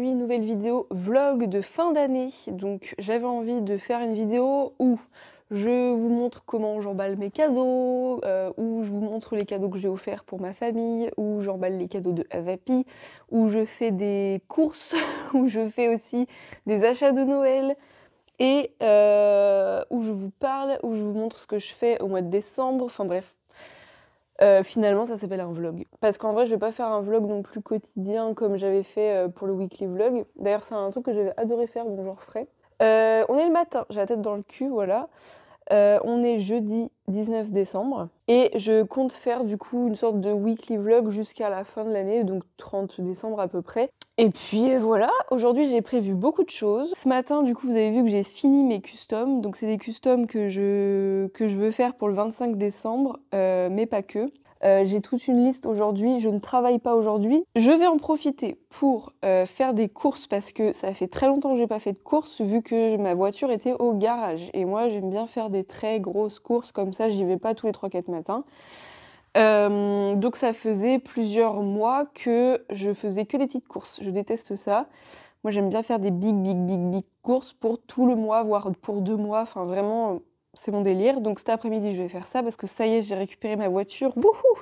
aujourd'hui, nouvelle vidéo vlog de fin d'année. Donc j'avais envie de faire une vidéo où je vous montre comment j'emballe mes cadeaux, où je vous montre les cadeaux que j'ai offerts pour ma famille, où j'emballe les cadeaux de Avapi, où je fais des courses, où je fais aussi des achats de Noël, et où je vous parle, où je vous montre ce que je fais au mois de décembre, enfin bref. Finalement ça s'appelle un vlog. Parce qu'en vrai je vais pas faire un vlog non plus quotidien comme j'avais fait pour le weekly vlog. D'ailleurs c'est un truc que j'avais adoré faire, donc j'en referai. On est le matin, j'ai la tête dans le cul, voilà. On est jeudi 19 décembre et je compte faire du coup une sorte de weekly vlog jusqu'à la fin de l'année, donc 30 décembre à peu près. Et puis voilà, aujourd'hui j'ai prévu beaucoup de choses. Ce matin du coup vous avez vu que j'ai fini mes customs, donc c'est des customs que je veux faire pour le 25 décembre, mais pas que. J'ai toute une liste aujourd'hui, je ne travaille pas aujourd'hui. Je vais en profiter pour faire des courses parce que ça fait très longtemps que j'ai pas fait de courses vu que ma voiture était au garage. Et moi j'aime bien faire des très grosses courses comme ça, j'y vais pas tous les 3-4 matins. Donc ça faisait plusieurs mois que je faisais que des petites courses. Je déteste ça. Moi j'aime bien faire des big courses pour tout le mois, voire pour 2 mois. Enfin vraiment, c'est mon délire. Donc cet après-midi je vais faire ça parce que ça y est, j'ai récupéré ma voiture. Wouhou!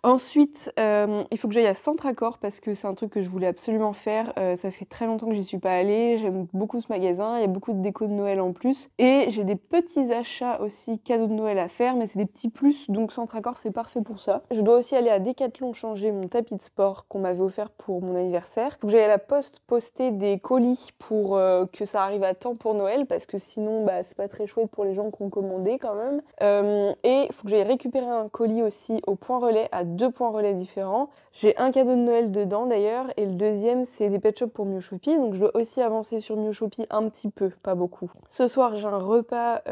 Ensuite, il faut que j'aille à Centracor parce que c'est un truc que je voulais absolument faire. Ça fait très longtemps que j'y suis pas allée. J'aime beaucoup ce magasin. Il y a beaucoup de déco de Noël en plus. Et j'ai des petits achats aussi cadeaux de Noël à faire, mais c'est des petits plus, donc Centracor c'est parfait pour ça. Je dois aussi aller à Decathlon changer mon tapis de sport qu'on m'avait offert pour mon anniversaire. Faut que j'aille à la poste poster des colis pour que ça arrive à temps pour Noël parce que sinon bah, c'est pas très chouette pour les gens qui ont commandé quand même. Et il faut que j'aille récupérer un colis aussi au point relais à 2 points relais différents. J'ai un cadeau de Noël dedans d'ailleurs, et le deuxième c'est des pet shops pour Mio Shopee, donc je dois aussi avancer sur Mio Shopee un petit peu, pas beaucoup. Ce soir j'ai un repas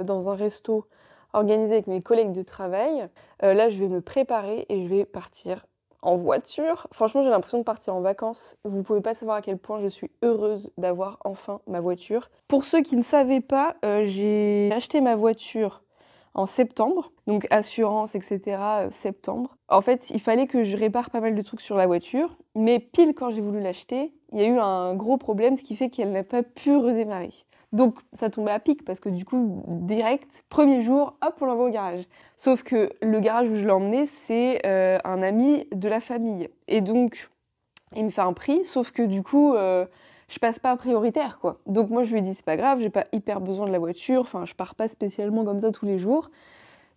dans un resto organisé avec mes collègues de travail. Là je vais me préparer et je vais partir en voiture. Franchement j'ai l'impression de partir en vacances. Vous pouvez pas savoir à quel point je suis heureuse d'avoir enfin ma voiture. Pour ceux qui ne savaient pas, j'ai acheté ma voiture en septembre, donc assurance, etc. Septembre. En fait, il fallait que je répare pas mal de trucs sur la voiture, mais pile quand j'ai voulu l'acheter, il y a eu un gros problème, ce qui fait qu'elle n'a pas pu redémarrer. Donc ça tombait à pic, parce que du coup, direct, premier jour, hop, on l'envoie au garage. Sauf que le garage où je l'ai emmené, c'est un ami de la famille. Et donc, il me fait un prix, sauf que du coup... je passe pas prioritaire quoi. Donc moi je lui ai dit c'est pas grave, j'ai pas hyper besoin de la voiture, enfin je pars pas spécialement comme ça tous les jours.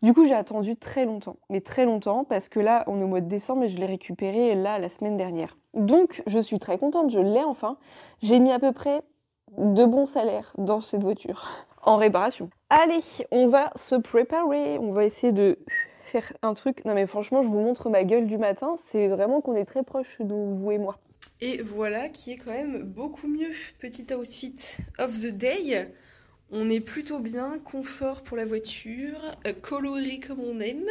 Du coup j'ai attendu très longtemps, mais très longtemps parce que là on est au mois de décembre et je l'ai récupéré là la semaine dernière. Donc je suis très contente, je l'ai enfin. J'ai mis à peu près 2 bons salaires dans cette voiture en réparation. Allez, on va se préparer, on va essayer de faire un truc. Non mais franchement je vous montre ma gueule du matin, c'est vraiment qu'on est très proches de vous et moi. Et voilà qui est quand même beaucoup mieux. Petit outfit of the day. On est plutôt bien, confort pour la voiture, coloré comme on aime.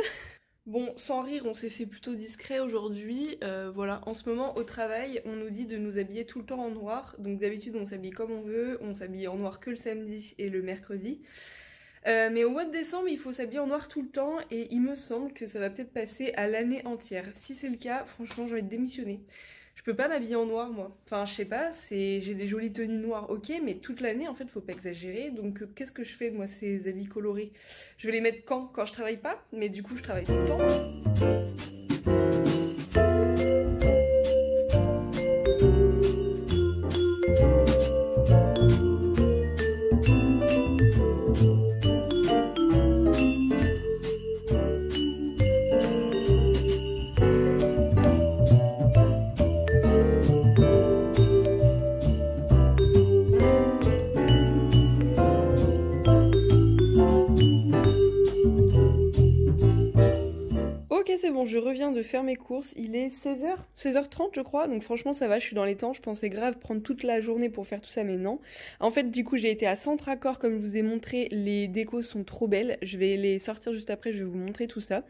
Bon, sans rire, on s'est fait plutôt discret aujourd'hui. Voilà, en ce moment au travail, on nous dit de nous habiller tout le temps en noir. Donc d'habitude, on s'habille comme on veut. On s'habille en noir que le samedi et le mercredi. Mais au mois de décembre, il faut s'habiller en noir tout le temps et il me semble que ça va peut-être passer à l'année entière. Si c'est le cas, franchement, j'ai envie de démissionner. Je peux pas m'habiller en noir, moi. Enfin, je sais pas, j'ai des jolies tenues noires, ok, mais toute l'année, en fait, faut pas exagérer. Donc, qu'est-ce que je fais, moi, ces habits colorés? Je vais les mettre quand? Quand je travaille pas? Mais du coup, je travaille tout le temps. Ok, c'est bon, je reviens de faire mes courses. Il est 16h, 16h30 je crois, donc franchement ça va, je suis dans les temps. Je pensais grave prendre toute la journée pour faire tout ça, mais non. En fait, du coup, j'ai été à Centracor, comme je vous ai montré, les décos sont trop belles. Je vais les sortir juste après, je vais vous montrer tout ça.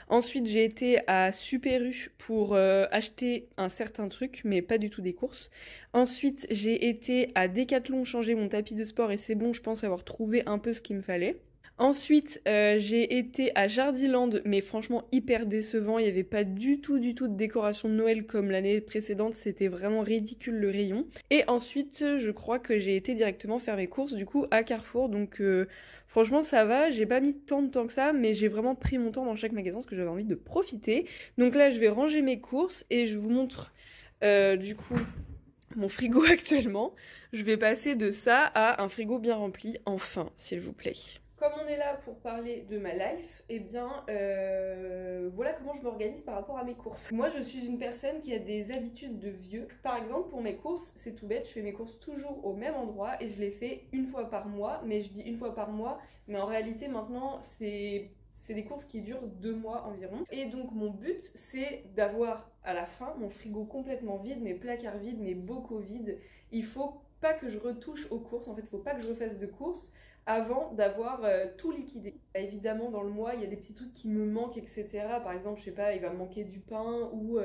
Ensuite, j'ai été à Super U pour acheter un certain truc, mais pas du tout des courses. Ensuite, j'ai été à Decathlon changer mon tapis de sport et c'est bon, je pense avoir trouvé un peu ce qu'il me fallait. Ensuite, j'ai été à Jardiland, mais franchement hyper décevant. Il n'y avait pas du tout de décoration de Noël comme l'année précédente. C'était vraiment ridicule le rayon. Et ensuite, je crois que j'ai été directement faire mes courses du coup à Carrefour. Donc franchement ça va. J'ai pas mis tant de temps que ça, mais j'ai vraiment pris mon temps dans chaque magasin parce que j'avais envie de profiter. Donc là, je vais ranger mes courses et je vous montre du coup mon frigo actuellement. Je vais passer de ça à un frigo bien rempli, enfin, s'il vous plaît. Comme on est là pour parler de ma life, eh bien voilà comment je m'organise par rapport à mes courses. Moi je suis une personne qui a des habitudes de vieux. Par exemple pour mes courses, c'est tout bête, je fais mes courses toujours au même endroit et je les fais une fois par mois. Mais je dis une fois par mois, mais en réalité maintenant c'est des courses qui durent 2 mois environ. Et donc mon but c'est d'avoir à la fin mon frigo complètement vide, mes placards vides, mes bocaux vides. Il faut pas que je retouche aux courses, en fait il faut pas que je refasse de courses avant d'avoir tout liquidé. Évidemment dans le mois il y a des petits trucs qui me manquent, etc. Par exemple je sais pas, il va me manquer du pain ou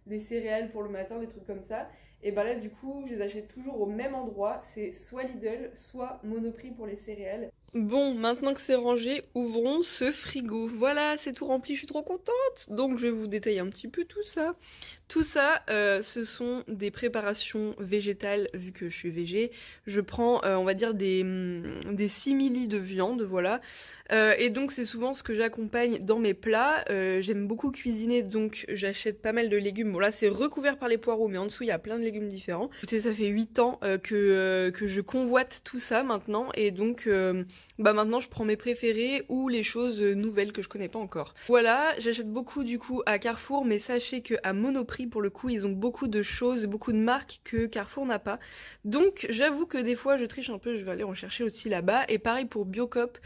des céréales pour le matin, des trucs comme ça. Et ben là du coup je les achète toujours au même endroit, c'est soit Lidl soit Monoprix pour les céréales. Bon, maintenant que c'est rangé, ouvrons ce frigo. Voilà, c'est tout rempli, je suis trop contente. Donc je vais vous détailler un petit peu tout ça. Tout ça, ce sont des préparations végétales, vu que je suis végé. Je prends, on va dire, des simili de viande, voilà. Et donc c'est souvent ce que j'accompagne dans mes plats. J'aime beaucoup cuisiner, donc j'achète pas mal de légumes. Bon là c'est recouvert par les poireaux, mais en dessous il y a plein de légumes différents. Écoutez, ça fait 8 ans que je convoite tout ça maintenant, et donc bah maintenant je prends mes préférés ou les choses nouvelles que je connais pas encore. Voilà, j'achète beaucoup du coup à Carrefour, mais sachez que à Monoprix pour le coup ils ont beaucoup de choses, beaucoup de marques que Carrefour n'a pas. Donc j'avoue que des fois je triche un peu, je vais aller en chercher aussi là-bas. Et pareil pour Biocop.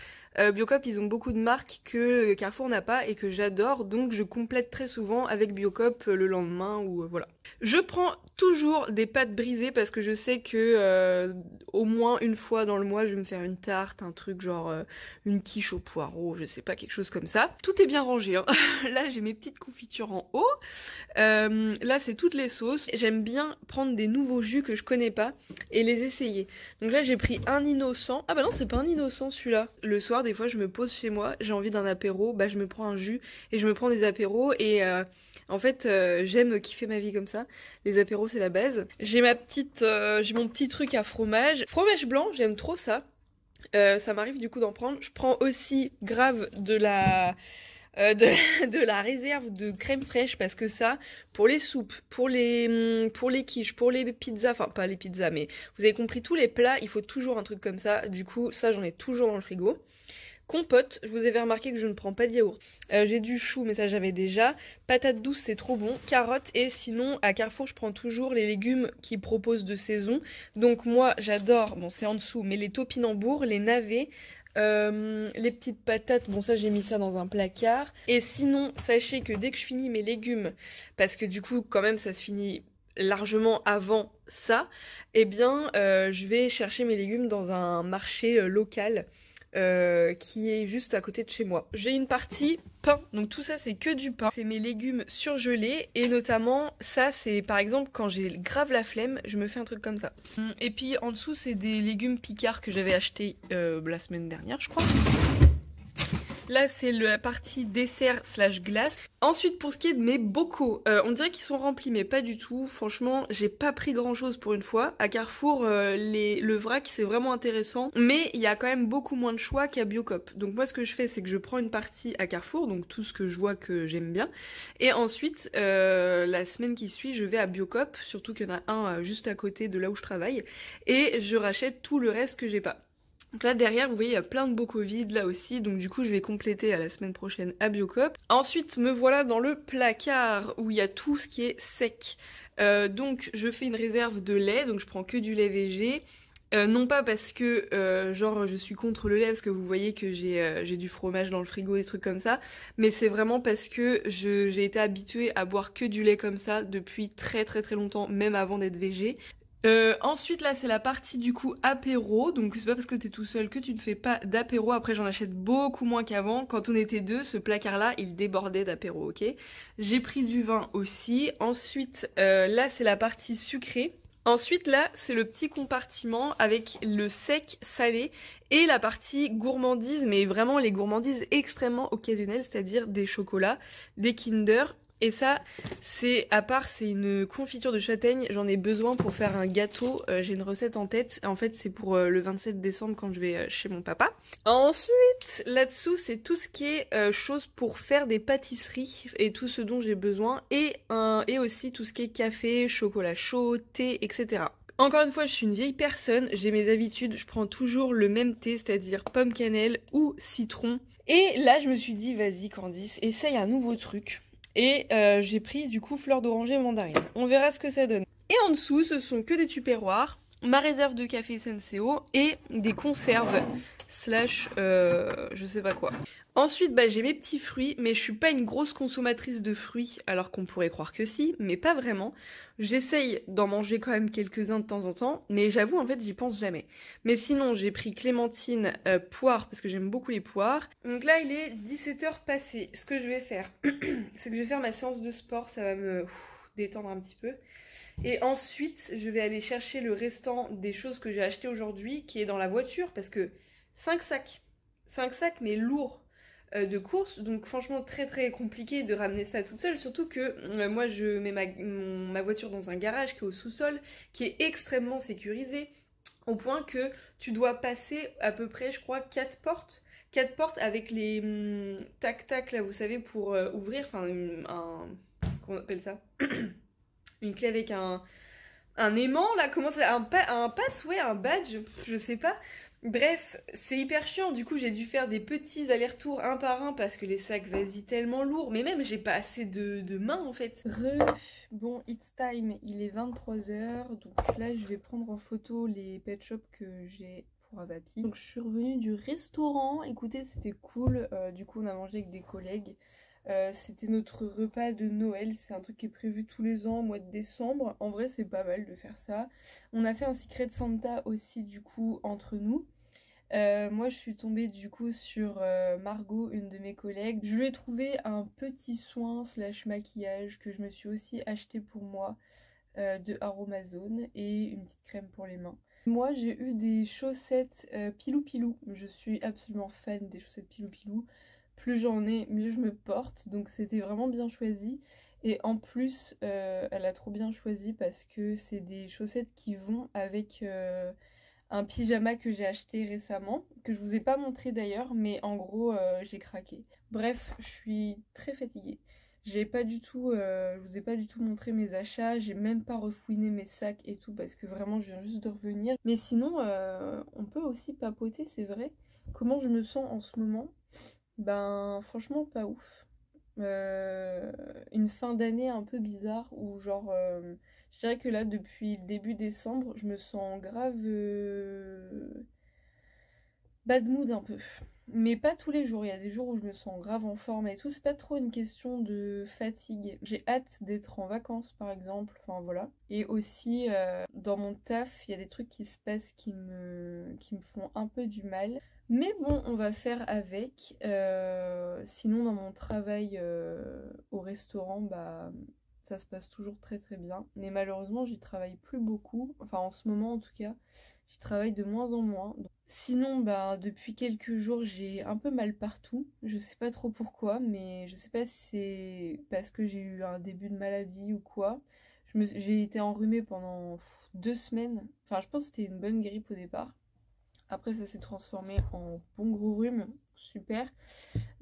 Biocop ils ont beaucoup de marques que Carrefour n'a pas et que j'adore, donc je complète très souvent avec Biocop le lendemain ou voilà. Je prends toujours des pâtes brisées parce que je sais que au moins une fois dans le mois je vais me faire une tarte, un truc genre une quiche au poireau, je sais pas, quelque chose comme ça. Tout est bien rangé, hein. Là j'ai mes petites confitures en haut. Là c'est toutes les sauces. J'aime bien prendre des nouveaux jus que je connais pas et les essayer. Donc là j'ai pris un innocent. Ah bah non, c'est pas un innocent celui-là. Le soir des fois je me pose chez moi, j'ai envie d'un apéro, bah je me prends un jus et je me prends des apéros. Et en fait j'aime kiffer ma vie comme ça. Les apéros c'est la base. J'ai mon petit truc à fromage. Fromage blanc, j'aime trop ça. Ça m'arrive du coup d'en prendre. Je prends aussi grave de la réserve de crème fraîche parce que ça, pour les soupes, pour les quiches, pour les pizzas, enfin pas les pizzas, mais vous avez compris, tous les plats, il faut toujours un truc comme ça. Du coup, ça j'en ai toujours dans le frigo. Compote, je vous avais remarqué que je ne prends pas de yaourt. J'ai du chou, mais ça j'avais déjà. Patates douces, c'est trop bon. Carottes, et sinon à Carrefour je prends toujours les légumes qu'ils proposent de saison. Donc moi j'adore, bon c'est en dessous, mais les topinambours, les navets, les petites patates, bon ça j'ai mis ça dans un placard. Et sinon sachez que dès que je finis mes légumes, parce que du coup quand même ça se finit largement avant ça, eh bien je vais chercher mes légumes dans un marché local qui est juste à côté de chez moi. J'ai une partie pain, donc tout ça c'est que du pain. C'est mes légumes surgelés et notamment ça c'est par exemple quand j'ai grave la flemme, je me fais un truc comme ça. Et puis en dessous c'est des légumes picards que j'avais acheté la semaine dernière je crois. Là, c'est la partie dessert slash glace. Ensuite, pour ce qui est de mes bocaux, on dirait qu'ils sont remplis, mais pas du tout. Franchement, j'ai pas pris grand chose pour une fois. À Carrefour, le vrac, c'est vraiment intéressant. Mais il y a quand même beaucoup moins de choix qu'à Biocop. Donc moi, ce que je fais, c'est que je prends une partie à Carrefour, donc tout ce que je vois que j'aime bien. Et ensuite, la semaine qui suit, je vais à Biocop, surtout qu'il y en a un juste à côté de là où je travaille. Et je rachète tout le reste que j'ai pas. Donc là derrière vous voyez il y a plein de bocaux vides là aussi, donc du coup je vais compléter à la semaine prochaine à Biocop. Ensuite me voilà dans le placard où il y a tout ce qui est sec. Donc je fais une réserve de lait, donc je prends que du lait végé. Non pas parce que genre je suis contre le lait, parce que vous voyez que j'ai du fromage dans le frigo, des trucs comme ça, mais c'est vraiment parce que j'ai été habituée à boire que du lait comme ça depuis très longtemps, même avant d'être végé. Ensuite là c'est la partie du coup apéro, donc c'est pas parce que t'es tout seul que tu ne fais pas d'apéro. Après j'en achète beaucoup moins qu'avant. Quand on était deux, ce placard là il débordait d'apéro, ok. J'ai pris du vin aussi. Ensuite là c'est la partie sucrée. Ensuite là, c'est le petit compartiment avec le sec salé et la partie gourmandise, mais vraiment les gourmandises extrêmement occasionnelles, c'est-à-dire des chocolats, des Kinder. Et ça, c'est à part, c'est une confiture de châtaigne, j'en ai besoin pour faire un gâteau, j'ai une recette en tête, en fait c'est pour le 27 décembre quand je vais chez mon papa. Ensuite, là-dessous, c'est tout ce qui est choses pour faire des pâtisseries et tout ce dont j'ai besoin, et aussi tout ce qui est café, chocolat chaud, thé, etc. Encore une fois, je suis une vieille personne, j'ai mes habitudes, je prends toujours le même thé, c'est-à-dire pomme cannelle ou citron. Et là, je me suis dit, vas-y Candice, essaye un nouveau truc. Et j'ai pris du coup fleur d'oranger et mandarine. On verra ce que ça donne. Et en dessous, ce sont que des tupperwares, ma réserve de café Senseo et des conserves slash je sais pas quoi. Ensuite, j'ai mes petits fruits, mais je suis pas une grosse consommatrice de fruits, alors qu'on pourrait croire que si, mais pas vraiment. J'essaye d'en manger quand même quelques-uns de temps en temps, mais j'avoue, en fait, j'y pense jamais. Mais sinon, j'ai pris clémentine, poire, parce que j'aime beaucoup les poires. Donc là, il est 17h passé. Ce que je vais faire, c'est que je vais faire ma séance de sport, ça va me détendre un petit peu. Et ensuite, je vais aller chercher le restant des choses que j'ai achetées aujourd'hui, qui est dans la voiture, parce que 5 sacs. 5 sacs, mais lourds. De course, donc franchement très très compliqué de ramener ça toute seule, surtout que moi je mets ma voiture dans un garage qui est au sous-sol, qui est extrêmement sécurisé, au point que tu dois passer à peu près, je crois, 4 portes. 4 portes avec les tac-tac là, vous savez, pour ouvrir, enfin comment on appelle ça? Une clé avec un aimant là, comment ça, un pass, ouais, un badge, je sais pas. Bref, c'est hyper chiant, du coup j'ai dû faire des petits allers-retours un par un parce que les sacs vasent tellement lourds, mais même j'ai pas assez de mains en fait. Bon, it's time, il est 23h, donc là je vais prendre en photo les pet shops que j'ai pour Avapi. Donc je suis revenue du restaurant, écoutez c'était cool, du coup on a mangé avec des collègues. C'était notre repas de Noël, c'est un truc qui est prévu tous les ans au mois de décembre. En vrai c'est pas mal de faire ça. On a fait un Secret Santa aussi du coup entre nous. Moi je suis tombée du coup sur Margot, une de mes collègues. Je lui ai trouvé un petit soin slash maquillage que je me suis aussi acheté pour moi de Aromazone et une petite crème pour les mains. Moi j'ai eu des chaussettes Pilou Pilou, je suis absolument fan des chaussettes Pilou Pilou. Plus j'en ai, mieux je me porte, donc c'était vraiment bien choisi. Et en plus, elle a trop bien choisi parce que c'est des chaussettes qui vont avec un pyjama que j'ai acheté récemment, que je vous ai pas montré d'ailleurs, mais en gros j'ai craqué. Bref, je suis très fatiguée. J'ai pas du tout, je vous ai pas du tout montré mes achats, j'ai même pas refouiné mes sacs et tout parce que vraiment je viens juste de revenir. Mais sinon, on peut aussi papoter, c'est vrai. Comment je me sens en ce moment? Ben franchement pas ouf. Une fin d'année un peu bizarre où genre je dirais que là depuis le début décembre je me sens grave bad mood un peu. Mais pas tous les jours, il y a des jours où je me sens grave en forme et tout, c'est pas trop une question de fatigue. J'ai hâte d'être en vacances par exemple, enfin voilà. Et aussi dans mon taf, il y a des trucs qui se passent qui me font un peu du mal. Mais bon, on va faire avec. Sinon, dans mon travail au restaurant, ça se passe toujours très très bien. Mais malheureusement, j'y travaille plus beaucoup. Enfin, en ce moment en tout cas, j'y travaille de moins en moins. Sinon, depuis quelques jours, j'ai un peu mal partout. Je sais pas trop pourquoi, mais je sais pas si c'est parce que j'ai eu un début de maladie ou quoi. J'ai été enrhumée pendant 2 semaines. Enfin, je pense que c'était une bonne grippe au départ. Après, ça s'est transformé en bon gros rhume, super.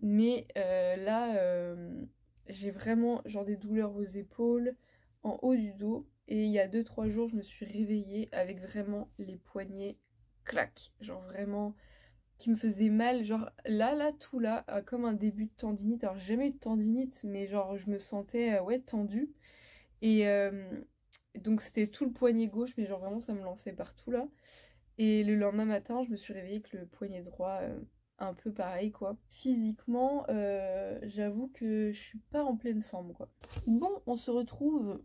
Mais là, j'ai vraiment genre des douleurs aux épaules, en haut du dos. Et il y a 2-3 jours, je me suis réveillée avec vraiment les poignets clac. Genre vraiment qui me faisaient mal. Genre là, tout là, comme un début de tendinite. Alors, j'ai jamais eu de tendinite, mais genre je me sentais ouais, tendue. Et donc c'était tout le poignet gauche, mais genre vraiment ça me lançait partout là. Et le lendemain matin, je me suis réveillée avec le poignet droit un peu pareil quoi. Physiquement, j'avoue que je suis pas en pleine forme quoi. Bon, on se retrouve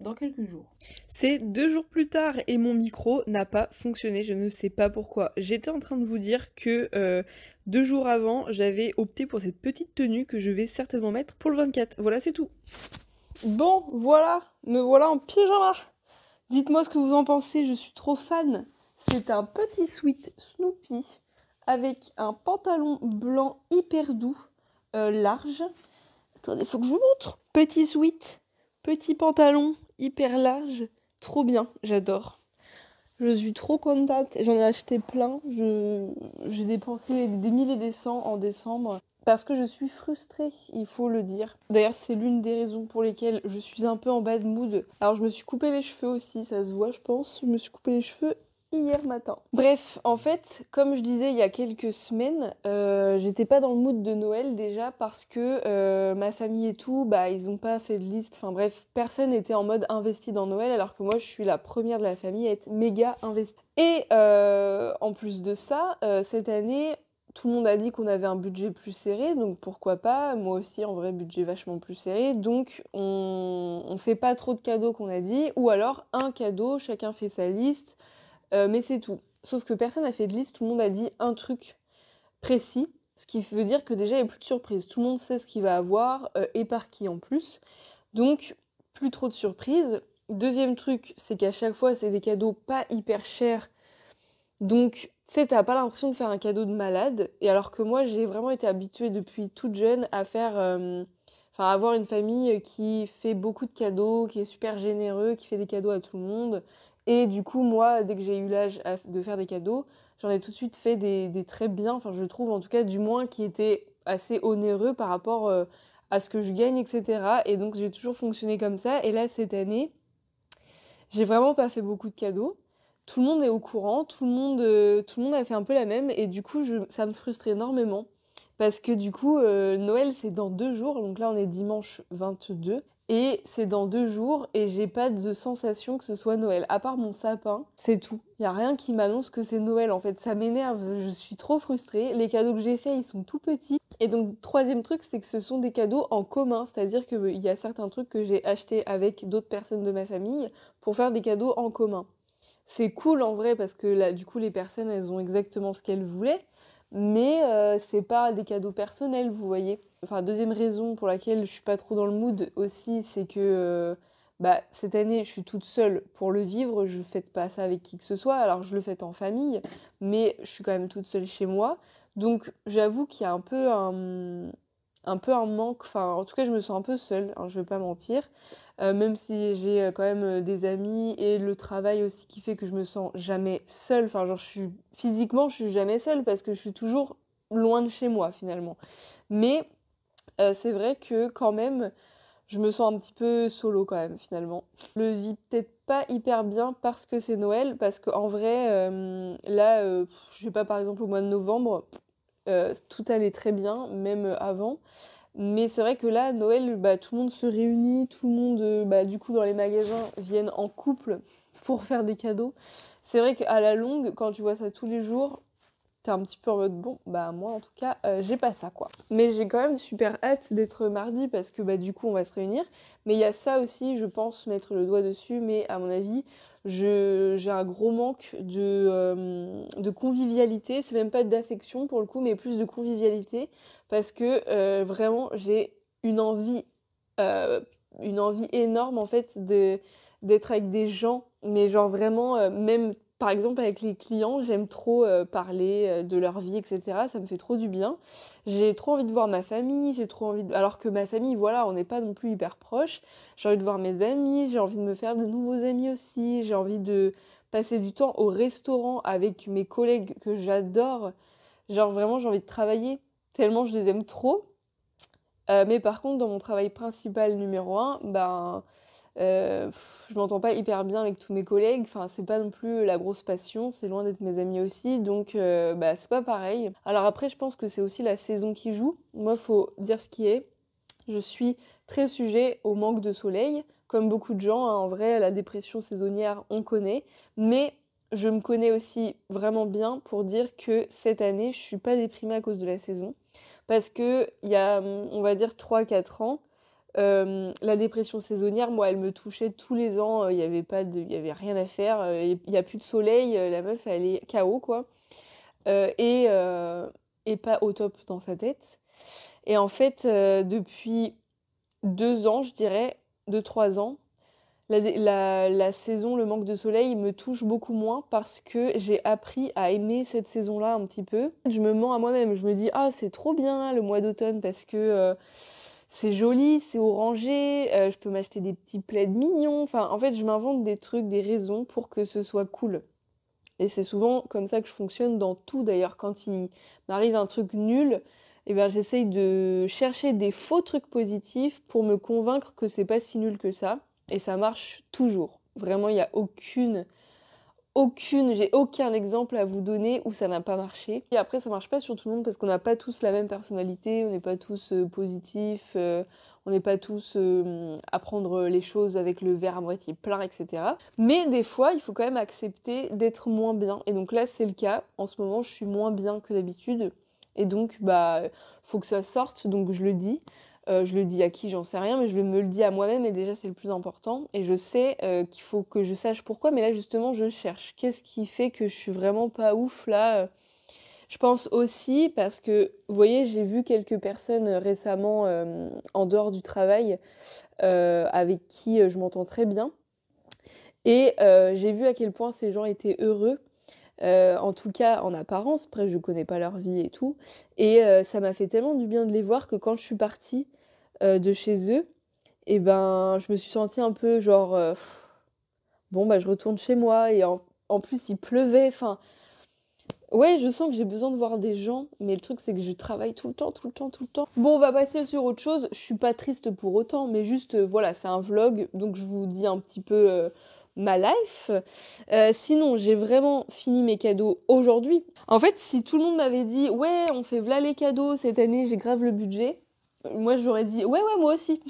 dans quelques jours. C'est 2 jours plus tard et mon micro n'a pas fonctionné, je ne sais pas pourquoi. J'étais en train de vous dire que 2 jours avant, j'avais opté pour cette petite tenue que je vais certainement mettre pour le 24. Voilà, c'est tout. Bon, voilà, me voilà en pyjama. Dites-moi ce que vous en pensez, je suis trop fan. C'est un petit sweat Snoopy avec un pantalon blanc hyper doux, large. Attendez, faut que je vous montre. Petit sweat, petit pantalon hyper large. Trop bien, j'adore. Je suis trop contente. J'en ai acheté plein. J'ai dépensé des milliers et des cents en décembre. Parce que je suis frustrée, il faut le dire. D'ailleurs, c'est l'une des raisons pour lesquelles je suis un peu en bad mood. Alors, je me suis coupé les cheveux aussi, ça se voit, je pense. Je me suis coupé les cheveux hier matin. Bref, en fait, comme je disais il y a quelques semaines, j'étais pas dans le mood de Noël déjà parce que ma famille et tout, bah ils ont pas fait de liste. Enfin bref, personne n'était en mode investi dans Noël alors que moi je suis la première de la famille à être méga investie. Et en plus de ça, cette année, tout le monde a dit qu'on avait un budget plus serré, donc pourquoi pas. Moi aussi, en vrai, budget vachement plus serré. Donc on fait pas trop de cadeaux qu'on a dit, ou alors un cadeau, chacun fait sa liste. Mais c'est tout. Sauf que personne n'a fait de liste, tout le monde a dit un truc précis, ce qui veut dire que déjà il n'y a plus de surprise. Tout le monde sait ce qu'il va avoir et par qui en plus. Donc, plus trop de surprises. Deuxième truc, c'est qu'à chaque fois, c'est des cadeaux pas hyper chers. Donc, tu sais, t'as pas l'impression de faire un cadeau de malade. Et alors que moi, j'ai vraiment été habituée depuis toute jeune à faire. Enfin, avoir une famille qui fait beaucoup de cadeaux, qui est super généreux, qui fait des cadeaux à tout le monde. Et du coup, moi, dès que j'ai eu l'âge de faire des cadeaux, j'en ai tout de suite fait des très bien. Enfin, je trouve en tout cas, du moins, qui étaient assez onéreux par rapport à ce que je gagne, etc. Et donc, j'ai toujours fonctionné comme ça. Et là, cette année, j'ai vraiment pas fait beaucoup de cadeaux. Tout le monde est au courant, tout le monde a fait un peu la même et du coup ça me frustre énormément parce que du coup Noël c'est dans 2 jours, donc là on est dimanche 22 et c'est dans 2 jours et j'ai pas de sensation que ce soit Noël. À part mon sapin, c'est tout. Y a rien qui m'annonce que c'est Noël en fait, ça m'énerve, je suis trop frustrée. Les cadeaux que j'ai faits ils sont tout petits. Et donc, troisième truc, c'est que ce sont des cadeaux en commun, c'est-à-dire qu'il y a certains trucs que j'ai achetés avec d'autres personnes de ma famille pour faire des cadeaux en commun. C'est cool en vrai parce que là, du coup, les personnes, elles ont exactement ce qu'elles voulaient, mais c'est pas des cadeaux personnels, vous voyez. Enfin, deuxième raison pour laquelle je suis pas trop dans le mood aussi, c'est que bah, cette année, je suis toute seule pour le vivre, je fête pas ça avec qui que ce soit, alors je le fête en famille, mais je suis quand même toute seule chez moi. Donc j'avoue qu'il y a un peu un manque, enfin en tout cas je me sens un peu seule, hein, je vais pas mentir. Même si j'ai quand même des amis et le travail aussi qui fait que je me sens jamais seule. Enfin, genre, physiquement, je suis jamais seule parce que je suis toujours loin de chez moi finalement. Mais c'est vrai que quand même, je me sens un petit peu solo quand même finalement. Je le vis peut-être pas hyper bien parce que c'est Noël, parce qu'en vrai, là, je sais pas, par exemple au mois de novembre, tout allait très bien, même avant. Mais c'est vrai que là, Noël, bah, tout le monde se réunit, tout le monde, bah, du coup, dans les magasins, viennent en couple pour faire des cadeaux. C'est vrai qu'à la longue, quand tu vois ça tous les jours, t'es un petit peu en mode, bon, bah moi, en tout cas, j'ai pas ça, quoi. Mais j'ai quand même super hâte d'être mardi parce que, bah, du coup, on va se réunir. Mais il y a ça aussi, je pense, mettre le doigt dessus, mais à mon avis, j'ai un gros manque de convivialité. C'est même pas d'affection pour le coup, mais plus de convivialité parce que vraiment, j'ai euh, une envie énorme en fait d'être avec des gens, mais genre vraiment, même par exemple avec les clients, j'aime trop parler de leur vie, etc. Ça me fait trop du bien. J'ai trop envie de voir ma famille, j'ai trop envie alors que ma famille, voilà, on n'est pas non plus hyper proches. J'ai envie de voir mes amis, j'ai envie de me faire de nouveaux amis aussi, j'ai envie de passer du temps au restaurant avec mes collègues que j'adore. Genre vraiment, j'ai envie de travailler tellement je les aime trop. Mais par contre, dans mon travail principal numéro un, ben, je m'entends pas hyper bien avec tous mes collègues. Enfin, c'est pas non plus la grosse passion, c'est loin d'être mes amis aussi, donc bah, c'est pas pareil. Alors après, je pense que c'est aussi la saison qui joue. Moi, faut dire ce qui est. Je suis très sujet au manque de soleil. Comme beaucoup de gens, hein, en vrai, la dépression saisonnière, on connaît. Mais je me connais aussi vraiment bien pour dire que cette année, je suis pas déprimée à cause de la saison. Parce que il y a, on va dire, 3 4 ans, la dépression saisonnière, moi, elle me touchait tous les ans. Il y avait pas de, il y avait rien à faire. Il y a plus de soleil. La meuf, elle est KO, quoi. Euh, et, euh, et pas au top dans sa tête. Et en fait, depuis 2 ans, je dirais, 2 3 ans, La saison, le manque de soleil me touche beaucoup moins parce que j'ai appris à aimer cette saison-là un petit peu. Je me mens à moi-même, je me dis: «Ah c'est trop bien le mois d'automne parce que, c'est joli, c'est orangé, je peux m'acheter des petits plaids mignons». Enfin, en fait, je m'invente des trucs, des raisons pour que ce soit cool et c'est souvent comme ça que je fonctionne dans tout d'ailleurs. Quand il m'arrive un truc nul et ben, j'essaye de chercher des faux trucs positifs pour me convaincre que c'est pas si nul que ça et ça marche toujours. Vraiment, il y a j'ai aucun exemple à vous donner où ça n'a pas marché. Et après, ça marche pas sur tout le monde parce qu'on n'a pas tous la même personnalité, on n'est pas tous positifs, on n'est pas tous à prendre les choses avec le verre à moitié plein, etc. Mais des fois, il faut quand même accepter d'être moins bien. Et donc là, c'est le cas. En ce moment, je suis moins bien que d'habitude. Et donc, bah, faut que ça sorte, donc je le dis. Je le dis à qui, j'en sais rien, mais je me le dis à moi-même et déjà c'est le plus important. Et je sais qu'il faut que je sache pourquoi, mais là justement je cherche. Qu'est-ce qui fait que je suis vraiment pas ouf là? Je pense aussi parce que, vous voyez, j'ai vu quelques personnes récemment en dehors du travail avec qui je m'entends très bien. Et j'ai vu à quel point ces gens étaient heureux. En tout cas en apparence, après je connais pas leur vie et tout et ça m'a fait tellement du bien de les voir que quand je suis partie, de chez eux et ben, je me suis sentie un peu genre, «Bon, bah, je retourne chez moi» et en plus il pleuvait, enfin ouais, je sens que j'ai besoin de voir des gens, mais le truc c'est que je travaille tout le temps, tout le temps, tout le temps. Bon, on va passer sur autre chose. Je suis pas triste pour autant, mais juste, voilà, c'est un vlog, donc je vous dis un petit peu, ma life. Sinon, j'ai vraiment fini mes cadeaux aujourd'hui. En fait, si tout le monde m'avait dit: «Ouais, on fait v'là les cadeaux cette année, j'ai grave le budget», moi j'aurais dit: «Ouais, ouais, moi aussi».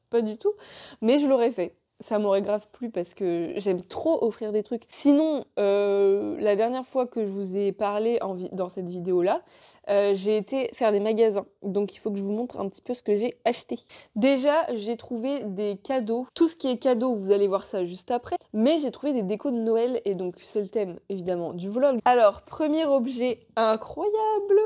Pas du tout, mais je l'aurais fait. Ça m'aurait grave plu parce que j'aime trop offrir des trucs. Sinon, la dernière fois que je vous ai parlé dans cette vidéo-là, j'ai été faire des magasins. Donc il faut que je vous montre un petit peu ce que j'ai acheté. Déjà, j'ai trouvé des cadeaux. Tout ce qui est cadeau, vous allez voir ça juste après. Mais j'ai trouvé des décos de Noël et donc c'est le thème, évidemment, du vlog. Alors, premier objet incroyable,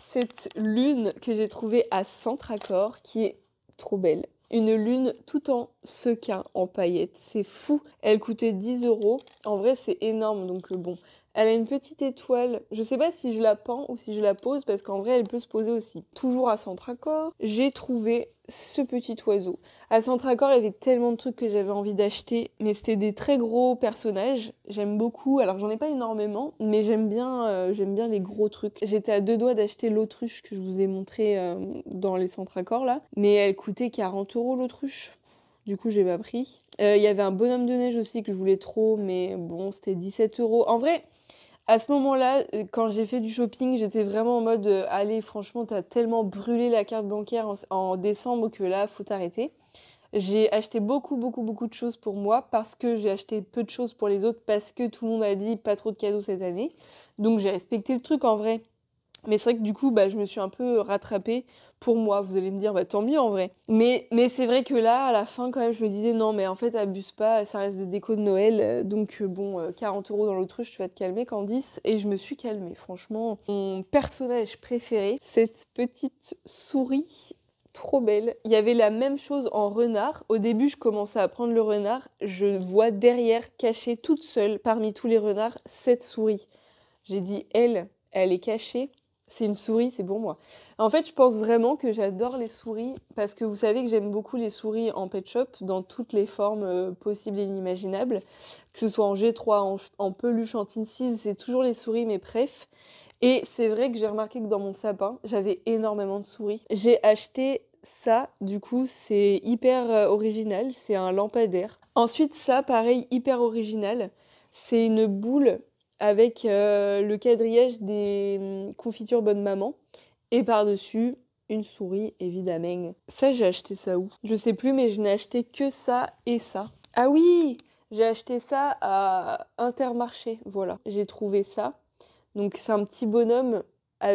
cette lune que j'ai trouvée à Centracor, qui est trop belle. Une lune tout en sequin, en paillettes. C'est fou. Elle coûtait 10 €. En vrai, c'est énorme. Donc bon, elle a une petite étoile. Je sais pas si je la pends ou si je la pose parce qu'en vrai, elle peut se poser aussi. Toujours à Centracor, j'ai trouvé ce petit oiseau. À Centracor, il y avait tellement de trucs que j'avais envie d'acheter, mais c'était des très gros personnages. J'aime beaucoup. Alors, j'en ai pas énormément, mais j'aime bien les gros trucs. J'étais à deux doigts d'acheter l'autruche que je vous ai montré dans les Centracor là, mais elle coûtait 40 € l'autruche. Du coup, j'ai pas pris. Il y avait un bonhomme de neige aussi que je voulais trop, mais bon, c'était 17 €. En vrai, à ce moment-là, quand j'ai fait du shopping, j'étais vraiment en mode allez, franchement, t'as tellement brûlé la carte bancaire en décembre que là, faut t'arrêter. J'ai acheté beaucoup, beaucoup, beaucoup de choses pour moi parce que j'ai acheté peu de choses pour les autres parce que tout le monde a dit pas trop de cadeaux cette année. Donc j'ai respecté le truc en vrai. Mais c'est vrai que du coup, bah, je me suis un peu rattrapée pour moi. Vous allez me dire, bah, tant mieux en vrai. Mais c'est vrai que là, à la fin, quand même, je me disais, non, mais en fait, abuse pas, ça reste des décos de Noël. Donc, bon, 40 € dans l'autruche, tu vas te calmer, Candice. Et je me suis calmée, franchement. Mon personnage préféré, cette petite souris trop belle. Il y avait la même chose en renard. Au début, je commençais à prendre le renard. Je vois derrière, cachée toute seule, parmi tous les renards, cette souris. J'ai dit, elle est cachée. C'est une souris, c'est pour moi. En fait, je pense vraiment que j'adore les souris parce que vous savez que j'aime beaucoup les souris en pet shop dans toutes les formes possibles et inimaginables. Que ce soit en G3, en peluche, en Teensys, c'est toujours les souris mes préf. Et c'est vrai que j'ai remarqué que dans mon sapin, j'avais énormément de souris. J'ai acheté ça, du coup, c'est hyper original, c'est un lampadaire. Ensuite, ça, pareil, hyper original, c'est une boule avec le quadrillage des confitures Bonne Maman. Et par-dessus, une souris, évidemment. Ça, j'ai acheté ça où? Je sais plus, mais je n'ai acheté que ça et ça. Ah oui! J'ai acheté ça à Intermarché, voilà. J'ai trouvé ça. Donc c'est un petit bonhomme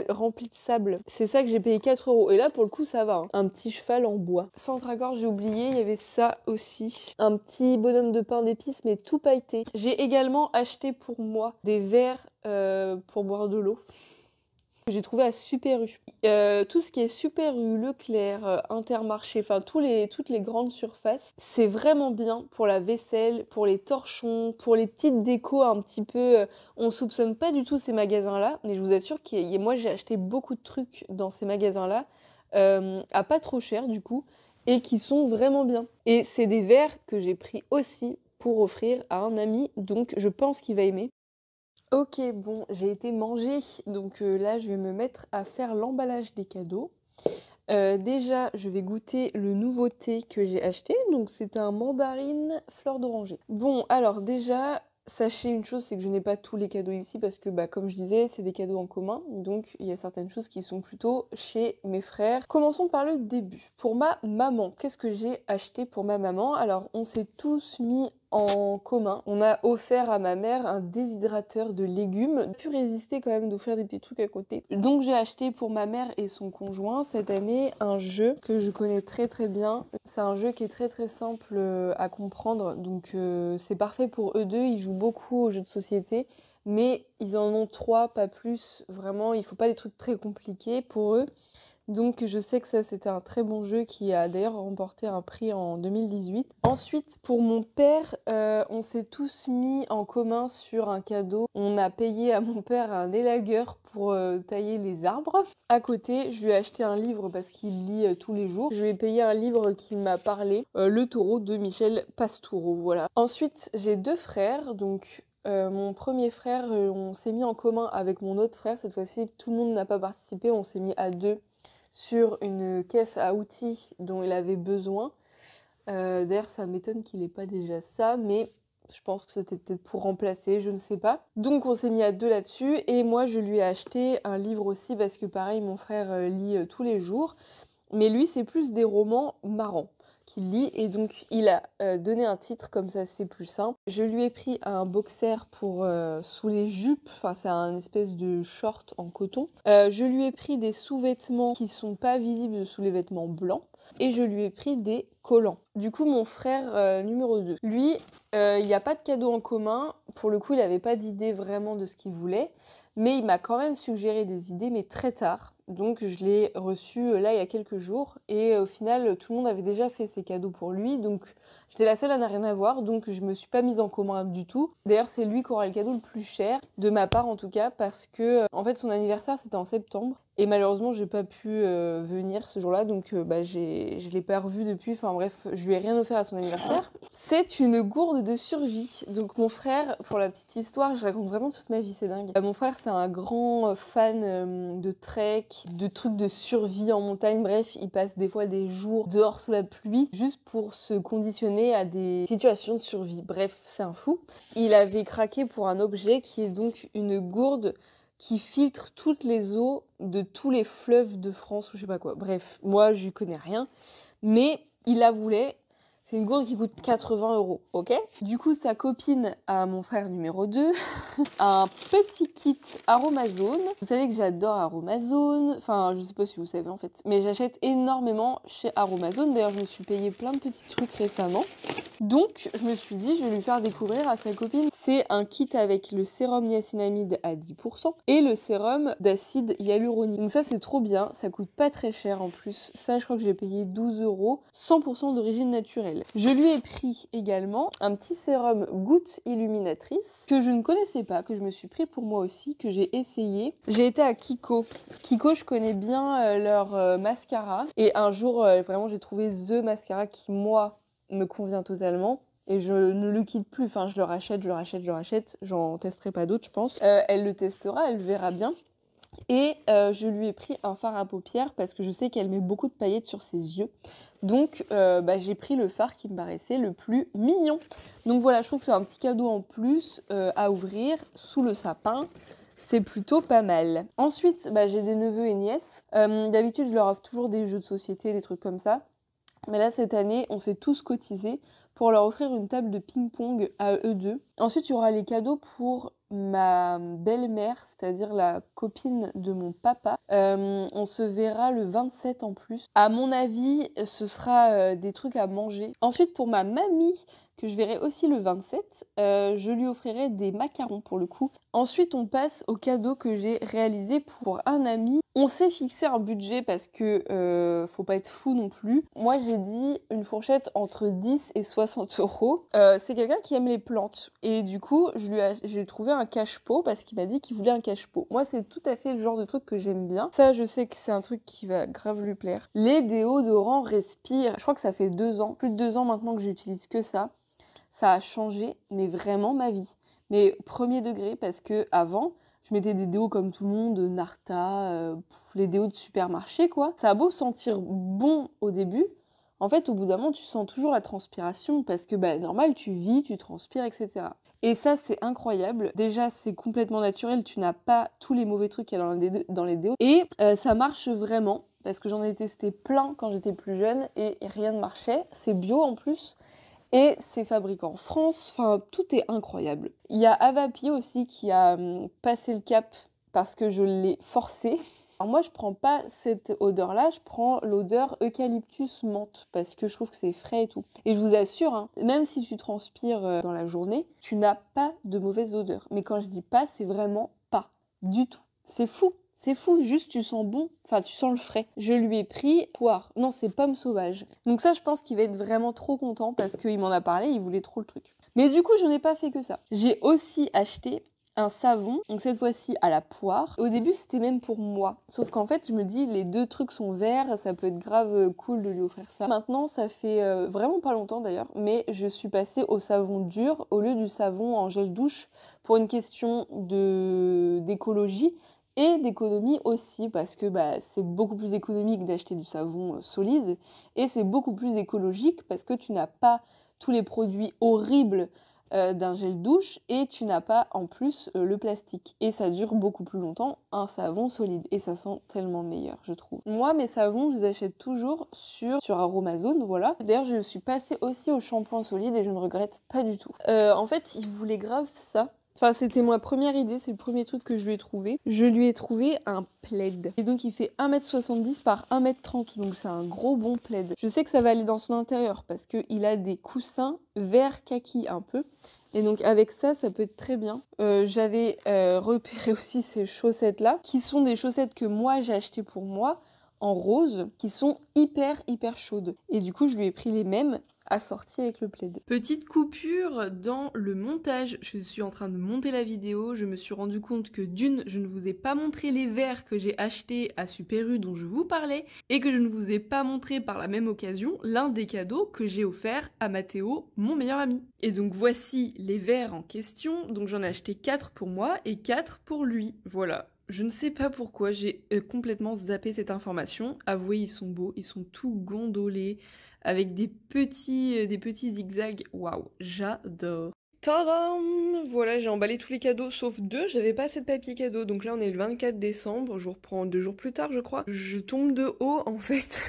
rempli de sable. C'est ça que j'ai payé 4 €. Et là, pour le coup, ça va, hein. Un petit cheval en bois. Centracor, j'ai oublié, il y avait ça aussi. Un petit bonhomme de pain d'épices, mais tout pailleté. J'ai également acheté pour moi des verres pour boire de l'eau. que j'ai trouvé à Super U. Tout ce qui est Super U, Leclerc, Intermarché, enfin toutes les grandes surfaces, c'est vraiment bien pour la vaisselle, pour les torchons, pour les petites décos un petit peu, on soupçonne pas du tout ces magasins-là, mais je vous assure moi j'ai acheté beaucoup de trucs dans ces magasins-là, à pas trop cher du coup et qui sont vraiment bien. Et c'est des verres que j'ai pris aussi pour offrir à un ami, donc je pense qu'il va aimer. OK, bon, j'ai été manger, donc là, je vais me mettre à faire l'emballage des cadeaux. Déjà, je vais goûter le nouveau thé que j'ai acheté, donc c'est un mandarine fleur d'oranger. Bon, alors déjà, sachez une chose, c'est que je n'ai pas tous les cadeaux ici parce que, bah, comme je disais, c'est des cadeaux en commun, donc il y a certaines choses qui sont plutôt chez mes frères. Commençons par le début. Pour ma maman, qu'est-ce que j'ai acheté pour ma maman? Alors, on s'est tous mis en commun. On a offert à ma mère un déshydrateur de légumes. J'ai pu résister quand même d'offrir des petits trucs à côté. Donc j'ai acheté pour ma mère et son conjoint cette année un jeu que je connais très très bien. C'est un jeu qui est très très simple à comprendre. Donc c'est parfait pour eux deux. Ils jouent beaucoup aux jeux de société. Mais ils en ont 3, pas plus. Vraiment, il faut pas des trucs très compliqués pour eux. Donc je sais que ça c'était un très bon jeu qui a d'ailleurs remporté un prix en 2018. Ensuite pour mon père, on s'est tous mis en commun sur un cadeau. On a payé à mon père un élagueur pour tailler les arbres. À côté, je lui ai acheté un livre parce qu'il lit tous les jours. Je lui ai payé un livre qui m'a parlé, Le Taureau de Michel Pastoureau, voilà. Ensuite j'ai 2 frères, donc mon premier frère, on s'est mis en commun avec mon autre frère. Cette fois-ci, tout le monde n'a pas participé, on s'est mis à 2 sur une caisse à outils dont il avait besoin. D'ailleurs, ça m'étonne qu'il n'ait pas déjà ça, mais je pense que c'était peut-être pour remplacer, je ne sais pas. Donc on s'est mis à 2 là-dessus, et moi je lui ai acheté un livre aussi, parce que pareil, mon frère lit tous les jours, mais lui c'est plus des romans marrants qu'il lit, et donc il a donné un titre, comme ça c'est plus simple. Je lui ai pris un boxer pour sous les jupes, enfin c'est un espèce de short en coton. Je lui ai pris des sous-vêtements qui sont pas visibles sous les vêtements blancs, et je lui ai pris des collants. Du coup, mon frère numéro 2, lui, il n'y a pas de cadeau en commun. Pour le coup, il n'avait pas d'idée vraiment de ce qu'il voulait, mais il m'a quand même suggéré des idées, mais très tard. Donc je l'ai reçu là il y a quelques jours, et au final, tout le monde avait déjà fait ses cadeaux pour lui, donc j'étais la seule à n'a rien à voir, donc je me suis pas mise en commun du tout. D'ailleurs, c'est lui qui aura le cadeau le plus cher, de ma part en tout cas, parce que en fait son anniversaire c'était en septembre, et malheureusement j'ai pas pu venir ce jour-là, donc je l'ai pas revu depuis. Enfin bref, je lui ai rien offert à son anniversaire. C'est une gourde de survie. Donc mon frère, pour la petite histoire, je raconte vraiment toute ma vie, c'est dingue. Mon frère c'est un grand fan de trek, de trucs de survie en montagne. Bref, il passe des fois des jours dehors sous la pluie juste pour se conditionner à des situations de survie. Bref, c'est un fou. Il avait craqué pour un objet qui est donc une gourde qui filtre toutes les eaux de tous les fleuves de France ou je sais pas quoi. Bref, moi je connais rien, mais il la voulait. C'est une gourde qui coûte 80 €, ok? Du coup, sa copine à mon frère numéro 2, un petit kit Aromazone. Vous savez que j'adore Aromazone, enfin je sais pas si vous savez en fait, mais j'achète énormément chez Aromazone. D'ailleurs, je me suis payé plein de petits trucs récemment. Donc, je me suis dit, je vais lui faire découvrir à sa copine. C'est un kit avec le sérum niacinamide à 10% et le sérum d'acide hyaluronique. Donc ça, c'est trop bien. Ça coûte pas très cher en plus. Ça, je crois que j'ai payé 12 €, 100% d'origine naturelle. Je lui ai pris également un petit sérum goutte illuminatrice que je ne connaissais pas, que je me suis pris pour moi aussi, que j'ai essayé. J'ai été à Kiko. Kiko, je connais bien leur mascara. Et un jour, vraiment, j'ai trouvé the mascara qui, moi, me convient totalement, et je ne le quitte plus. Enfin, je le rachète, j'en testerai pas d'autres, je pense. Elle le testera, elle verra bien. Et je lui ai pris un fard à paupières parce que je sais qu'elle met beaucoup de paillettes sur ses yeux. Donc j'ai pris le fard qui me paraissait le plus mignon. Donc voilà, je trouve que c'est un petit cadeau en plus à ouvrir sous le sapin. C'est plutôt pas mal. Ensuite, j'ai des neveux et nièces. D'habitude, je leur offre toujours des jeux de société, des trucs comme ça. Mais là, cette année, on s'est tous cotisés pour leur offrir une table de ping-pong à eux deux. Ensuite, il y aura les cadeaux pour ma belle-mère, c'est-à-dire la copine de mon papa. On se verra le 27 en plus. À mon avis, ce sera des trucs à manger. Ensuite, pour ma mamie, que je verrai aussi le 27. Je lui offrirai des macarons pour le coup. Ensuite, on passe au cadeau que j'ai réalisé pour un ami. On s'est fixé un budget parce que faut pas être fou non plus. Moi, j'ai dit une fourchette entre 10 et 60 euros. C'est quelqu'un qui aime les plantes. Et du coup, je lui ai trouvé un cache-pot parce qu'il m'a dit qu'il voulait un cache-pot. Moi, c'est tout à fait le genre de truc que j'aime bien. Ça, je sais que c'est un truc qui va grave lui plaire. Les déodorants Respire. Je crois que ça fait 2 ans, plus de 2 ans maintenant que j'utilise que ça. Ça a changé, mais vraiment ma vie. Mais premier degré, parce que avant, je mettais des déos comme tout le monde, Narta, les déos de supermarché, quoi. Ça a beau sentir bon au début, en fait, au bout d'un moment, tu sens toujours la transpiration, parce que, bah, normal, tu vis, tu transpires, etc. Et ça, c'est incroyable. Déjà, c'est complètement naturel, tu n'as pas tous les mauvais trucs qu'il y a dans les déos. Et ça marche vraiment, parce que j'en ai testé plein quand j'étais plus jeune, et rien ne marchait. C'est bio en plus. Et c'est fabriqué en France, enfin tout est incroyable. Il y a Avapi aussi qui a passé le cap parce que je l'ai forcé. Alors moi je prends pas cette odeur-là, je prends l'odeur eucalyptus menthe parce que je trouve que c'est frais et tout. Et je vous assure, hein, même si tu transpires dans la journée, tu n'as pas de mauvaise odeur. Mais quand je dis pas, c'est vraiment pas du tout. C'est fou. C'est fou, juste tu sens bon, enfin tu sens le frais. Je lui ai pris poire, non c'est pomme sauvage. Donc ça je pense qu'il va être vraiment trop content parce qu'il m'en a parlé, il voulait trop le truc. Mais du coup je n'ai pas fait que ça. J'ai aussi acheté un savon, donc cette fois-ci à la poire. Au début c'était même pour moi, sauf qu'en fait je me dis les deux trucs sont verts, ça peut être grave cool de lui offrir ça. Maintenant ça fait vraiment pas longtemps d'ailleurs, mais je suis passée au savon dur au lieu du savon en gel douche pour une question d'écologie. Et d'économie aussi, parce que bah, c'est beaucoup plus économique d'acheter du savon solide, et c'est beaucoup plus écologique parce que tu n'as pas tous les produits horribles d'un gel douche, et tu n'as pas en plus le plastique. Et ça dure beaucoup plus longtemps, un savon solide, et ça sent tellement meilleur, je trouve. Moi, mes savons, je les achète toujours sur Aromazone, voilà. D'ailleurs, je suis passée aussi au shampoing solide, et je ne regrette pas du tout. En fait, ils voulaient grave ça. Enfin, c'était ma première idée, c'est le premier truc que je lui ai trouvé. Je lui ai trouvé un plaid. Et donc, il fait 1m70 par 1m30, donc c'est un gros bon plaid. Je sais que ça va aller dans son intérieur parce qu'il a des coussins vert kaki un peu. Et donc, avec ça, ça peut être très bien. J'avais repéré aussi ces chaussettes-là, qui sont des chaussettes que moi, j'ai achetées pour moi, en rose, qui sont hyper chaudes. Et du coup, je lui ai pris les mêmes, assorti avec le plaid. Petite coupure dans le montage, je suis en train de monter la vidéo, je me suis rendu compte que d'une, je ne vous ai pas montré les verres que j'ai achetés à Super U dont je vous parlais, et que je ne vous ai pas montré par la même occasion l'un des cadeaux que j'ai offert à Mathéo, mon meilleur ami. Et donc voici les verres en question, donc j'en ai acheté 4 pour moi et 4 pour lui, voilà. Je ne sais pas pourquoi, j'ai complètement zappé cette information. Avouez, ils sont beaux, ils sont tout gondolés, avec des petits zigzags. Waouh, j'adore. Tadam! Voilà, j'ai emballé tous les cadeaux sauf 2, j'avais pas assez de papier cadeau, donc là on est le 24 décembre, je reprends 2 jours plus tard je crois. Je tombe de haut en fait.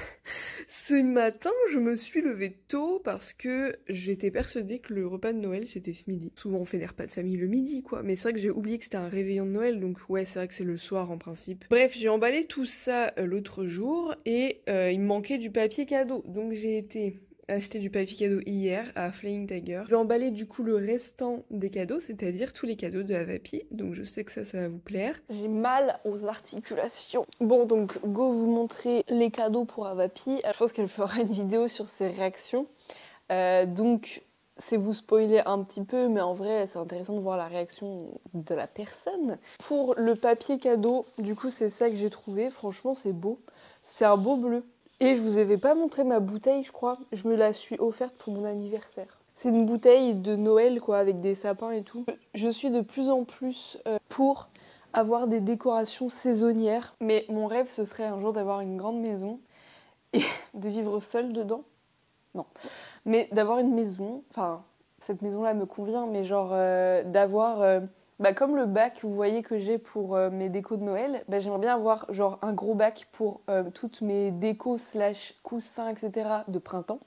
Ce matin, je me suis levée tôt parce que j'étais persuadée que le repas de Noël c'était ce midi. Souvent on fait des repas de famille le midi quoi, mais c'est vrai que j'ai oublié que c'était un réveillon de Noël, donc ouais c'est vrai que c'est le soir en principe. Bref, j'ai emballé tout ça l'autre jour et il me manquait du papier cadeau, donc j'ai été acheté du papier cadeau hier à Flying Tiger. J'ai emballé du coup le restant des cadeaux, c'est-à-dire tous les cadeaux de Avapi, donc je sais que ça va vous plaire. J'ai mal aux articulations. Bon, donc go vous montrer les cadeaux pour Avapi. Je pense qu'elle fera une vidéo sur ses réactions. Donc c'est vous spoiler un petit peu, mais en vrai c'est intéressant de voir la réaction de la personne. Pour le papier cadeau, du coup c'est ça que j'ai trouvé, franchement c'est beau. C'est un beau bleu. Et je vous avais pas montré ma bouteille, je crois. Je me la suis offerte pour mon anniversaire. C'est une bouteille de Noël, quoi, avec des sapins et tout. Je suis de plus en plus pour avoir des décorations saisonnières. Mais mon rêve, ce serait un jour d'avoir une grande maison et de vivre seule dedans. Non. Mais d'avoir une maison, enfin, cette maison-là me convient, mais genre d'avoir... comme le bac, vous voyez, que j'ai pour mes décos de Noël, j'aimerais bien avoir genre un gros bac pour toutes mes décos / coussins, etc. de printemps,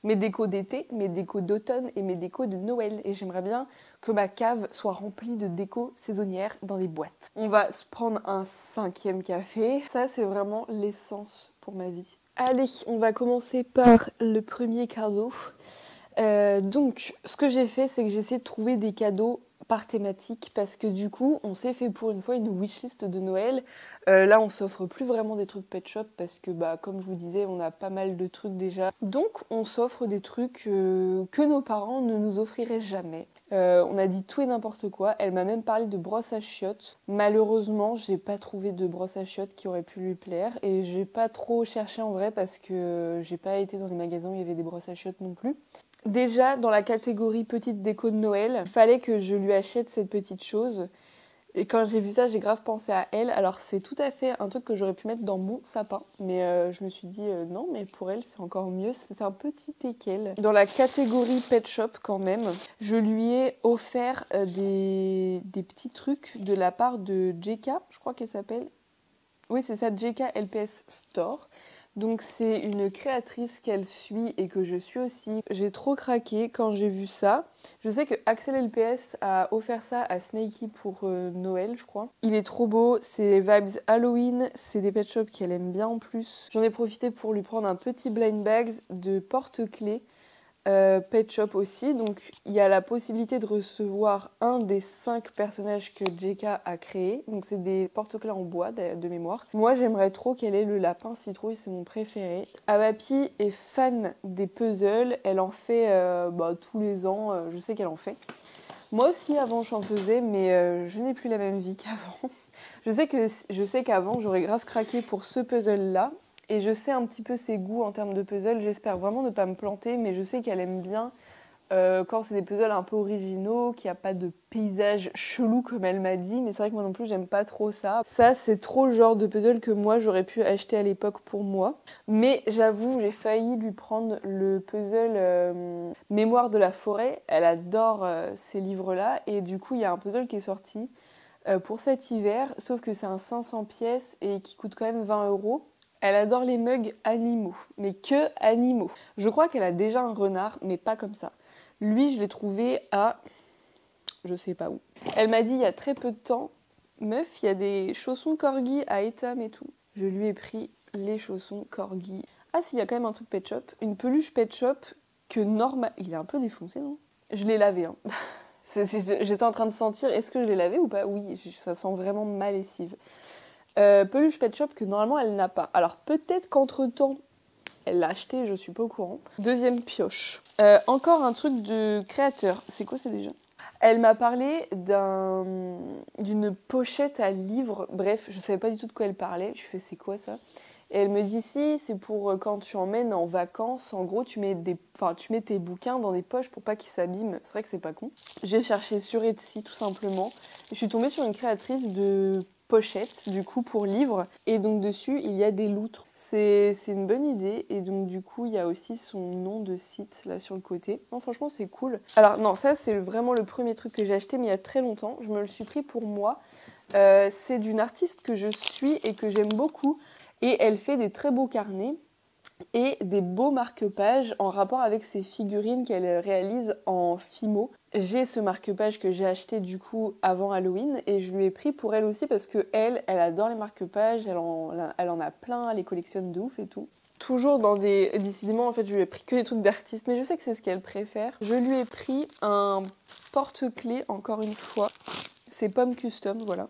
mes décos d'été, mes décos d'automne et mes décos de Noël. Et j'aimerais bien que ma cave soit remplie de décos saisonnières dans des boîtes. On va se prendre un 5e café. Ça, c'est vraiment l'essence pour ma vie. Allez, on va commencer par le premier cadeau. Donc, ce que j'ai fait, c'est que j'ai essayé de trouver des cadeaux par thématique parce que du coup, on s'est fait pour une fois une wishlist de Noël. Là, on s'offre plus vraiment des trucs pet shop parce que, bah, comme je vous disais, on a pas mal de trucs déjà. Donc, on s'offre des trucs que nos parents ne nous offriraient jamais. On a dit tout et n'importe quoi. Elle m'a même parlé de brosse à chiottes. Malheureusement, j'ai pas trouvé de brosse à chiottes qui aurait pu lui plaire et j'ai pas trop cherché en vrai parce que j'ai pas été dans les magasins où il y avait des brosses à chiottes non plus. Déjà, dans la catégorie petite déco de Noël, il fallait que je lui achète cette petite chose. Et quand j'ai vu ça, j'ai grave pensé à elle. Alors c'est tout à fait un truc que j'aurais pu mettre dans mon sapin. Mais je me suis dit non, mais pour elle c'est encore mieux. C'est un petit teckel. Dans la catégorie pet shop quand même, je lui ai offert des petits trucs de la part de JK, je crois qu'elle s'appelle. Oui, c'est ça, JK LPS Store. Donc c'est une créatrice qu'elle suit et que je suis aussi. J'ai trop craqué quand j'ai vu ça. Je sais que Axel LPS a offert ça à Snakey pour Noël, je crois. Il est trop beau, c'est vibes Halloween, c'est des pet shops qu'elle aime bien en plus. J'en ai profité pour lui prendre un petit blind bags de porte-clés. Pet Shop aussi, donc il y a la possibilité de recevoir un des 5 personnages que JK a créé, donc c'est des porte-clés en bois de mémoire. Moi j'aimerais trop qu'elle ait le lapin citrouille, c'est mon préféré. Abapi est fan des puzzles, elle en fait tous les ans, je sais qu'elle en fait. Moi aussi avant j'en faisais, mais je n'ai plus la même vie qu'avant. Je sais qu'avant j'aurais grave craqué pour ce puzzle là. Et je sais un petit peu ses goûts en termes de puzzle. J'espère vraiment ne pas me planter, mais je sais qu'elle aime bien quand c'est des puzzles un peu originaux, qu'il n'y a pas de paysage chelou comme elle m'a dit. Mais c'est vrai que moi non plus, j'aime pas trop ça. Ça, c'est trop le genre de puzzle que moi, j'aurais pu acheter à l'époque pour moi. Mais j'avoue, j'ai failli lui prendre le puzzle Mémoire de la forêt. Elle adore ces livres-là. Et du coup, il y a un puzzle qui est sorti pour cet hiver. Sauf que c'est un 500 pièces et qui coûte quand même 20 €. Elle adore les mugs animaux, mais que animaux. Je crois qu'elle a déjà un renard, mais pas comme ça. Lui, je l'ai trouvé à... je sais pas où. Elle m'a dit il y a très peu de temps, meuf, il y a des chaussons corgi à Etam et tout. Je lui ai pris les chaussons corgi. Ah si, il y a quand même un truc pet shop. Une peluche pet shop que normal... Il est un peu défoncé, non? Je l'ai lavé, hein. J'étais en train de sentir, est-ce que je l'ai lavé ou pas? Oui, ça sent vraiment ma lessive. Peluche pet shop que normalement elle n'a pas. Alors peut-être qu'entre temps elle l'a acheté, je suis pas au courant. Deuxième pioche. Encore un truc de créateur. C'est quoi ça déjà? Elle m'a parlé d'une pochette à livres. Bref, je savais pas du tout de quoi elle parlait. Je fais c'est quoi ça? Et elle me dit si, c'est pour quand tu emmènes en vacances. En gros, tu mets tes bouquins dans des poches pour pas qu'ils s'abîment. C'est vrai que c'est pas con. J'ai cherché sur Etsy tout simplement. Et je suis tombée sur une créatrice de pochette du coup pour livres et donc dessus il y a des loutres. C'est une bonne idée et donc du coup il y a aussi son nom de site là sur le côté. Non franchement c'est cool. Alors non ça c'est vraiment le premier truc que j'ai acheté mais il y a très longtemps. Je me le suis pris pour moi. C'est d'une artiste que je suis et que j'aime beaucoup et elle fait des très beaux carnets et des beaux marque-pages en rapport avec ses figurines qu'elle réalise en Fimo. J'ai ce marque-page que j'ai acheté du coup avant Halloween et je lui ai pris pour elle aussi parce que elle adore les marque-pages, elle en a plein, elle les collectionne de ouf et tout. Toujours dans des... Décidément, en fait, je lui ai pris que des trucs d'artistes, mais je sais que c'est ce qu'elle préfère. Je lui ai pris un porte-clés, encore une fois. C'est Pomme Custom, voilà.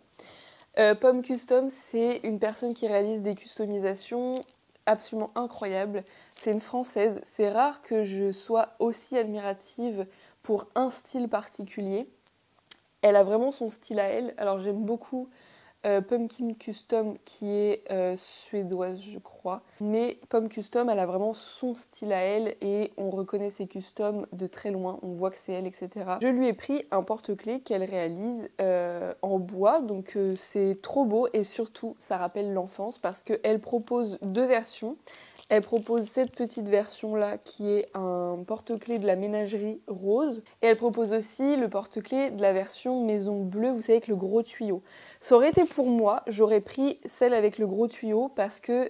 Pomme Custom, c'est une personne qui réalise des customisations absolument incroyables. C'est une Française. C'est rare que je sois aussi admirative pour un style particulier. Elle a vraiment son style à elle. Alors j'aime beaucoup Pumpkin Custom qui est suédoise je crois. Mais Pomme Custom elle a vraiment son style à elle et on reconnaît ses customs de très loin, on voit que c'est elle etc. Je lui ai pris un porte-clés qu'elle réalise en bois donc c'est trop beau et surtout ça rappelle l'enfance parce qu'elle propose 2 versions. Elle propose cette petite version-là qui est un porte-clés de la ménagerie rose. Et elle propose aussi le porte-clés de la version maison bleue, vous savez, avec le gros tuyau. Ça aurait été pour moi, j'aurais pris celle avec le gros tuyau parce que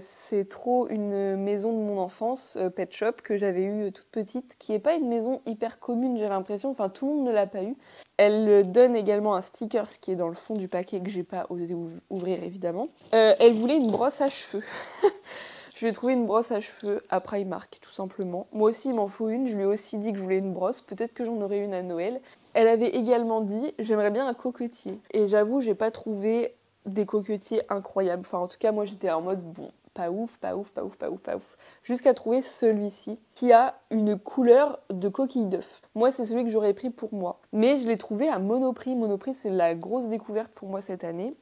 c'est trop une maison de mon enfance, Pet Shop, que j'avais eue toute petite, qui n'est pas une maison hyper commune, j'ai l'impression. Enfin, tout le monde ne l'a pas eu. Elle donne également un sticker, ce qui est dans le fond du paquet que j'ai pas osé ouvrir évidemment. Elle voulait une brosse à cheveux. Je lui ai trouvé une brosse à cheveux à Primark, tout simplement. Moi aussi, il m'en faut une. Je lui ai aussi dit que je voulais une brosse. Peut-être que j'en aurai une à Noël. Elle avait également dit, j'aimerais bien un coquetier. Et j'avoue, j'ai pas trouvé des coquetiers incroyables. Enfin, en tout cas, moi, j'étais en mode, bon, pas ouf, pas ouf, pas ouf, pas ouf, pas ouf. Jusqu'à trouver celui-ci, qui a une couleur de coquille d'œuf. Moi, c'est celui que j'aurais pris pour moi. Mais je l'ai trouvé à Monoprix. Monoprix, c'est la grosse découverte pour moi cette année.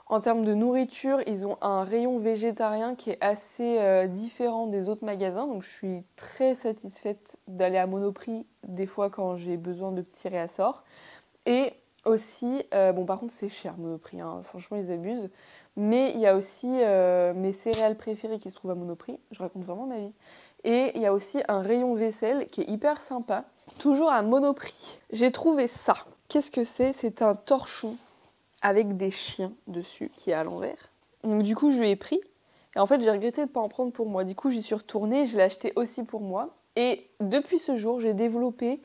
En termes de nourriture, ils ont un rayon végétarien qui est assez différent des autres magasins. Donc je suis très satisfaite d'aller à Monoprix des fois quand j'ai besoin de petits réassorts. Et aussi, bon par contre c'est cher Monoprix, hein, franchement ils abusent. Mais il y a aussi mes céréales préférées qui se trouvent à Monoprix. Je raconte vraiment ma vie. Et il y a aussi un rayon vaisselle qui est hyper sympa. Toujours à Monoprix. J'ai trouvé ça. Qu'est-ce que c'est ? C'est un torchon avec des chiens dessus, qui est à l'envers. Donc du coup, je lui ai pris. Et en fait, j'ai regretté de ne pas en prendre pour moi. Du coup, j'y suis retournée, je l'ai acheté aussi pour moi. Et depuis ce jour, j'ai développé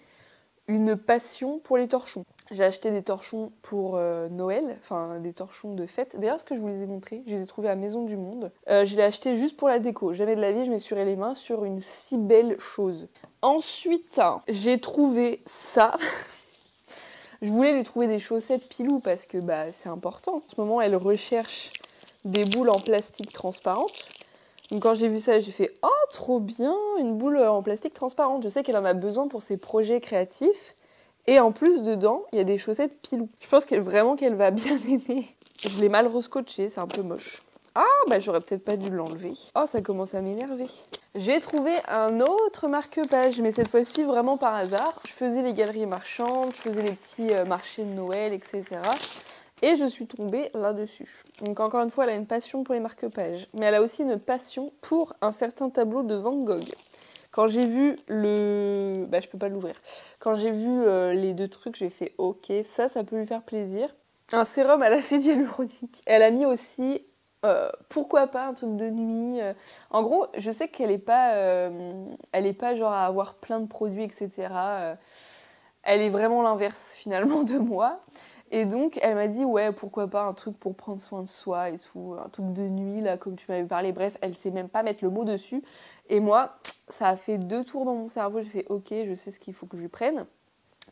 une passion pour les torchons. J'ai acheté des torchons pour Noël, enfin des torchons de fête. D'ailleurs, ce que je vous les ai montrés, je les ai trouvés à Maison du Monde. Je l'ai acheté juste pour la déco. Jamais de la vie, je m'essuierais les mains sur une si belle chose. Ensuite, j'ai trouvé ça. Je voulais lui trouver des chaussettes Pilou parce que c'est important. En ce moment, elle recherche des boules en plastique transparente. Donc quand j'ai vu ça, j'ai fait « Oh, trop bien, une boule en plastique transparente !» Je sais qu'elle en a besoin pour ses projets créatifs. Et en plus, dedans, il y a des chaussettes Pilou. Je pense vraiment qu'elle va bien aimer. Je l'ai mal rescotché, c'est un peu moche. Ah, j'aurais peut-être pas dû l'enlever. Oh, ça commence à m'énerver. J'ai trouvé un autre marque-page, mais cette fois-ci vraiment par hasard. Je faisais les galeries marchandes, je faisais les petits marchés de Noël, etc. Et je suis tombée là-dessus. Donc encore une fois, elle a une passion pour les marque-pages. Mais elle a aussi une passion pour un certain tableau de Van Gogh. Quand j'ai vu le... je peux pas l'ouvrir. Quand j'ai vu les deux trucs, j'ai fait « Ok, ça peut lui faire plaisir. » Un sérum à l'acide hyaluronique. Elle a mis aussi... pourquoi pas un truc de nuit. En gros, je sais qu'elle est pas genre à avoir plein de produits, etc. Elle est vraiment l'inverse finalement de moi. Et donc, elle m'a dit, ouais, pourquoi pas un truc pour prendre soin de soi et tout, un truc de nuit, là, comme tu m'avais parlé. Bref, elle sait même pas mettre le mot dessus. Et moi, ça a fait 2 tours dans mon cerveau. J'ai fait, ok, je sais ce qu'il faut que je lui prenne.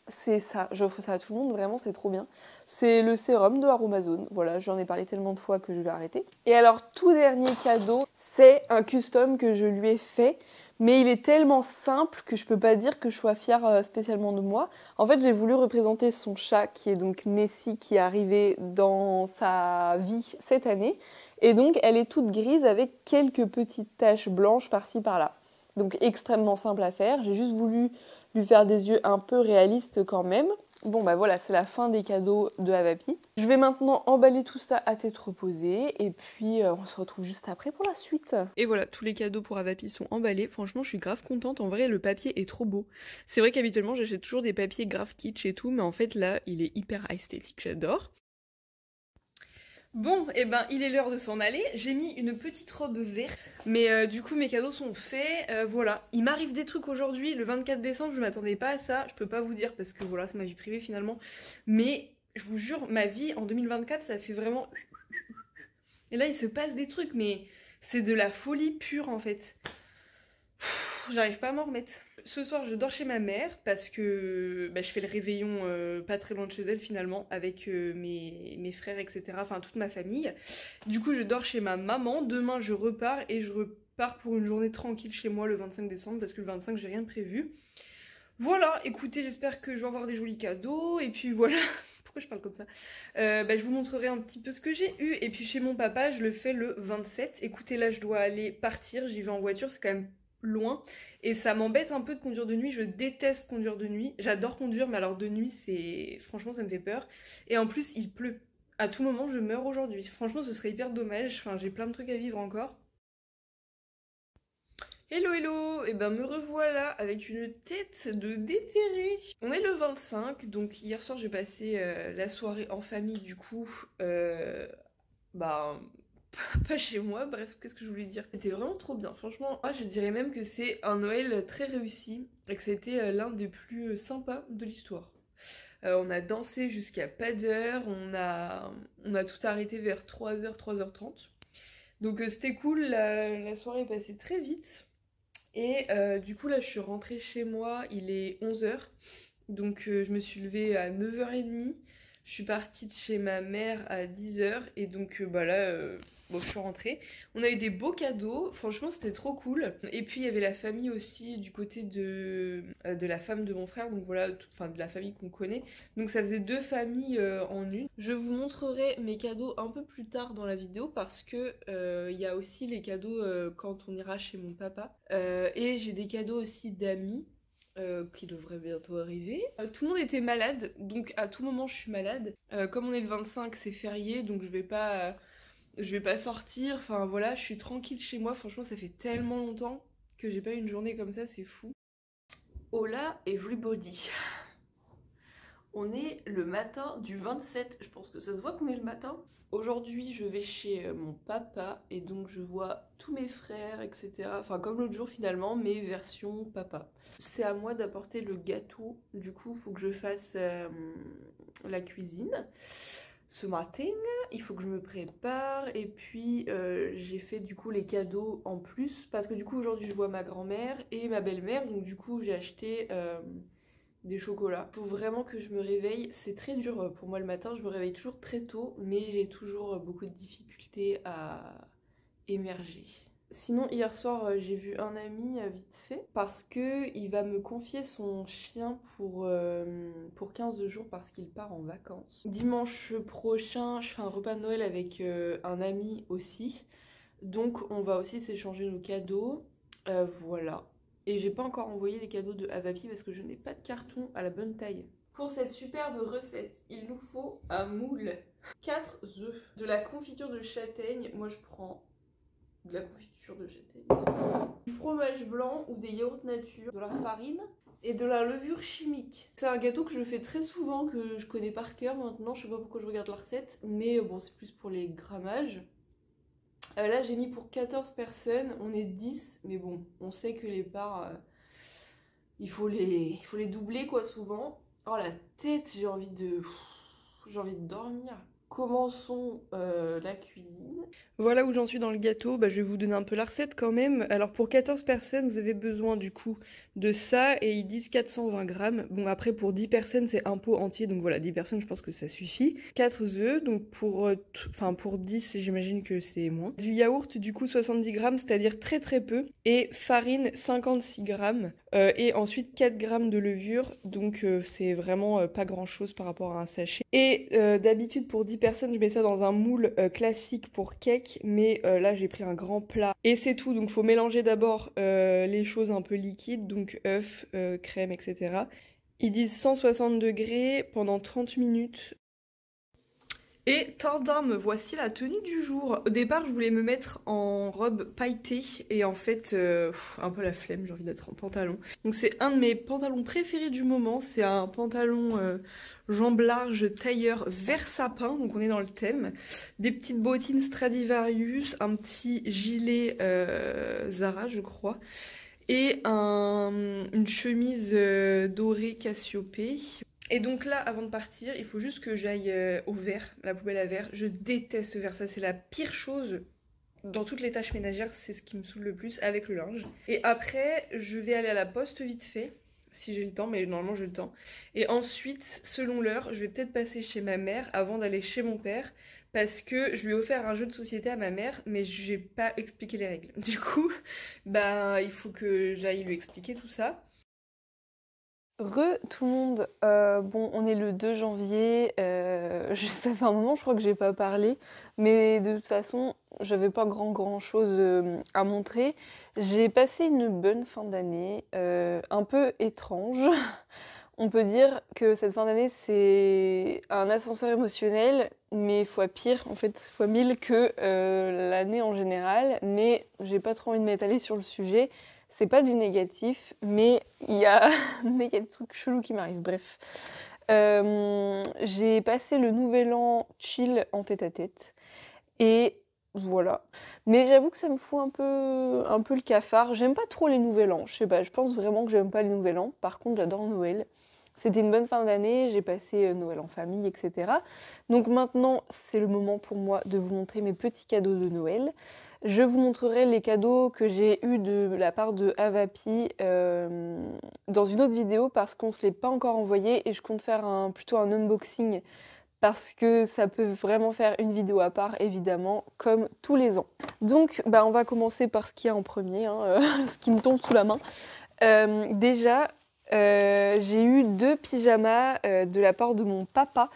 C'est ça, j'offre ça à tout le monde, vraiment c'est trop bien. C'est le sérum de Aromazone, voilà, j'en ai parlé tellement de fois que je vais arrêter. Et alors, tout dernier cadeau, c'est un custom que je lui ai fait, mais il est tellement simple que je peux pas dire que je sois fière spécialement de moi. En fait, j'ai voulu représenter son chat, qui est donc Nessie, qui est arrivé dans sa vie cette année. Et donc, elle est toute grise avec quelques petites taches blanches par-ci par-là. Donc, extrêmement simple à faire, j'ai juste voulu lui faire des yeux un peu réalistes quand même. Bon voilà, c'est la fin des cadeaux de Avapi. Je vais maintenant emballer tout ça à tête reposée et puis on se retrouve juste après pour la suite. Et voilà, tous les cadeaux pour Avapi sont emballés. Franchement, je suis grave contente. En vrai, le papier est trop beau. C'est vrai qu'habituellement, j'achète toujours des papiers grave kitsch et tout, mais en fait là, il est hyper esthétique, j'adore. Bon, il est l'heure de s'en aller. J'ai mis une petite robe verte, mais du coup mes cadeaux sont faits. Voilà, il m'arrive des trucs aujourd'hui, le 24 décembre, je m'attendais pas à ça. Je peux pas vous dire parce que voilà, c'est ma vie privée finalement. Mais je vous jure, ma vie en 2024, ça fait vraiment... Et là, il se passe des trucs, mais c'est de la folie pure en fait. J'arrive pas à m'en remettre. Ce soir, je dors chez ma mère parce que je fais le réveillon pas très loin de chez elle finalement avec mes frères, etc. Enfin, toute ma famille. Du coup, je dors chez ma maman. Demain, je repars et je repars pour une journée tranquille chez moi le 25 décembre parce que le 25, j'ai rien de prévu. Voilà, écoutez, j'espère que je vais avoir des jolis cadeaux et puis voilà. Pourquoi je parle comme ça je vous montrerai un petit peu ce que j'ai eu. Et puis chez mon papa, je le fais le 27. Écoutez, là, je dois aller partir. J'y vais en voiture, c'est quand même loin et ça m'embête un peu de conduire de nuit. Je déteste conduire de nuit, j'adore conduire mais alors de nuit c'est franchement ça me fait peur et en plus il pleut à tout moment. Je meurs aujourd'hui, franchement ce serait hyper dommage. Enfin, j'ai plein de trucs à vivre encore. Hello hello, et me revoilà avec une tête de déterré. On est le 25, donc hier soir j'ai passé la soirée en famille du coup pas chez moi. Bref, qu'est-ce que je voulais dire? C'était vraiment trop bien, franchement. Je dirais même que c'est un Noël très réussi et que c'était l'un des plus sympas de l'histoire. On a dansé jusqu'à pas d'heure, on a tout arrêté vers 3h, 3h30. Donc c'était cool, la soirée est passée très vite. Et du coup là je suis rentrée chez moi, il est 11 h. Donc je me suis levée à 9 h 30. Je suis partie de chez ma mère à 10 h. Et donc bah là, bon, je suis rentrée. On a eu des beaux cadeaux, franchement c'était trop cool. Et puis il y avait la famille aussi du côté de la femme de mon frère. Donc voilà, enfin de la famille qu'on connaît. Donc ça faisait deux familles en une. Je vous montrerai mes cadeaux un peu plus tard dans la vidéo parce que il y a aussi les cadeaux quand on ira chez mon papa. Et j'ai des cadeaux aussi d'amis qui devrait bientôt arriver. Tout le monde était malade, donc à tout moment je suis malade. Comme on est le 25, c'est férié, donc je vais pas sortir. Enfin voilà, je suis tranquille chez moi. Franchement, ça fait tellement longtemps que j'ai pas eu une journée comme ça, c'est fou. Hola everybody. On est le matin du 27, je pense que ça se voit qu'on est le matin. Aujourd'hui, je vais chez mon papa et donc je vois tous mes frères, etc. Enfin, comme l'autre jour finalement, mais version papa. C'est à moi d'apporter le gâteau, du coup, il faut que je fasse la cuisine. Ce matin, il faut que je me prépare et puis j'ai fait du coup les cadeaux en plus parce que du coup aujourd'hui je vois ma grand-mère et ma belle-mère, donc du coup j'ai acheté des chocolats. Faut vraiment que je me réveille, c'est très dur pour moi le matin, je me réveille toujours très tôt, mais j'ai toujours beaucoup de difficultés à émerger. Sinon hier soir j'ai vu un ami vite fait parce que il va me confier son chien pour 15 jours parce qu'il part en vacances. Dimanche prochain je fais un repas de Noël avec un ami aussi, donc on va aussi s'échanger nos cadeaux. Voilà. Et j'ai pas encore envoyé les cadeaux de Avapi parce que je n'ai pas de carton à la bonne taille. Pour cette superbe recette, il nous faut un moule, 4 œufs, de la confiture de châtaigne, moi je prends de la confiture de châtaigne, du fromage blanc ou des yaourts nature, de la farine et de la levure chimique. C'est un gâteau que je fais très souvent, que je connais par cœur maintenant, je sais pas pourquoi je regarde la recette, mais bon c'est plus pour les grammages. Là j'ai mis pour 14 personnes, on est 10, mais bon, on sait que les parts, il faut les doubler quoi souvent. Oh la tête, j'ai envie de dormir. Commençons la cuisine. Voilà où j'en suis dans le gâteau, bah, je vais vous donner un peu la recette quand même. Alors pour 14 personnes, vous avez besoin du coup de ça et ils disent 420 grammes. Bon après pour 10 personnes c'est un pot entier, donc voilà 10 personnes je pense que ça suffit. 4 œufs, donc pour 10 j'imagine que c'est moins. Du yaourt du coup 70 grammes, c'est-à-dire très très peu. Et farine 56 grammes. Et ensuite 4 grammes de levure, donc c'est vraiment pas grand chose par rapport à un sachet. Et d'habitude pour 10 personnes je mets ça dans un moule classique pour cake, mais là j'ai pris un grand plat. Et c'est tout, donc faut mélanger d'abord les choses un peu liquides, donc œufs, crème, etc. Ils disent 160 degrés pendant 30 minutes. Et tardin, me voici la tenue du jour. Au départ, je voulais me mettre en robe pailletée et en fait, un peu la flemme, j'ai envie d'être en pantalon. Donc c'est un de mes pantalons préférés du moment, c'est un pantalon jambes larges tailleur vert sapin, donc on est dans le thème. Des petites bottines Stradivarius, un petit gilet Zara, je crois. Et une chemise dorée Cassiopée. Et donc là, avant de partir, il faut juste que j'aille au verre, la poubelle à verre. Je déteste le verre, ça c'est la pire chose dans toutes les tâches ménagères, c'est ce qui me saoule le plus avec le linge. Et après, je vais aller à la poste vite fait, si j'ai le temps, mais normalement j'ai le temps. Et ensuite, selon l'heure, je vais peut-être passer chez ma mère avant d'aller chez mon père, parce que je lui ai offert un jeu de société à ma mère, mais je n'ai pas expliqué les règles. Du coup, bah, il faut que j'aille lui expliquer tout ça. Tout le monde, bon on est le 2 janvier, ça fait un moment je crois que j'ai pas parlé, mais de toute façon j'avais pas grand chose à montrer. J'ai passé une bonne fin d'année, un peu étrange. On peut dire que cette fin d'année c'est un ascenseur émotionnel, mais fois pire en fait, fois 1000 que l'année en général, mais j'ai pas trop envie de m'étaler sur le sujet. C'est pas du négatif, mais il y a des trucs chelous qui m'arrivent, bref. J'ai passé le nouvel an chill en tête-à-tête, et voilà. Mais j'avoue que ça me fout un peu le cafard. J'aime pas trop les nouvel an, je sais pas, je pense vraiment que j'aime pas le nouvel an. Par contre, j'adore Noël. C'était une bonne fin d'année, j'ai passé Noël en famille, etc. Donc maintenant, c'est le moment pour moi de vous montrer mes petits cadeaux de Noël. Je vous montrerai les cadeaux que j'ai eus de la part de Avapi dans une autre vidéo parce qu'on ne se l'est pas encore envoyé et je compte faire plutôt un unboxing parce que ça peut vraiment faire une vidéo à part, évidemment, comme tous les ans. Donc, on va commencer par ce qu'il y a en premier, hein, ce qui me tombe sous la main. Déjà, j'ai eu 2 pyjamas de la part de mon papa,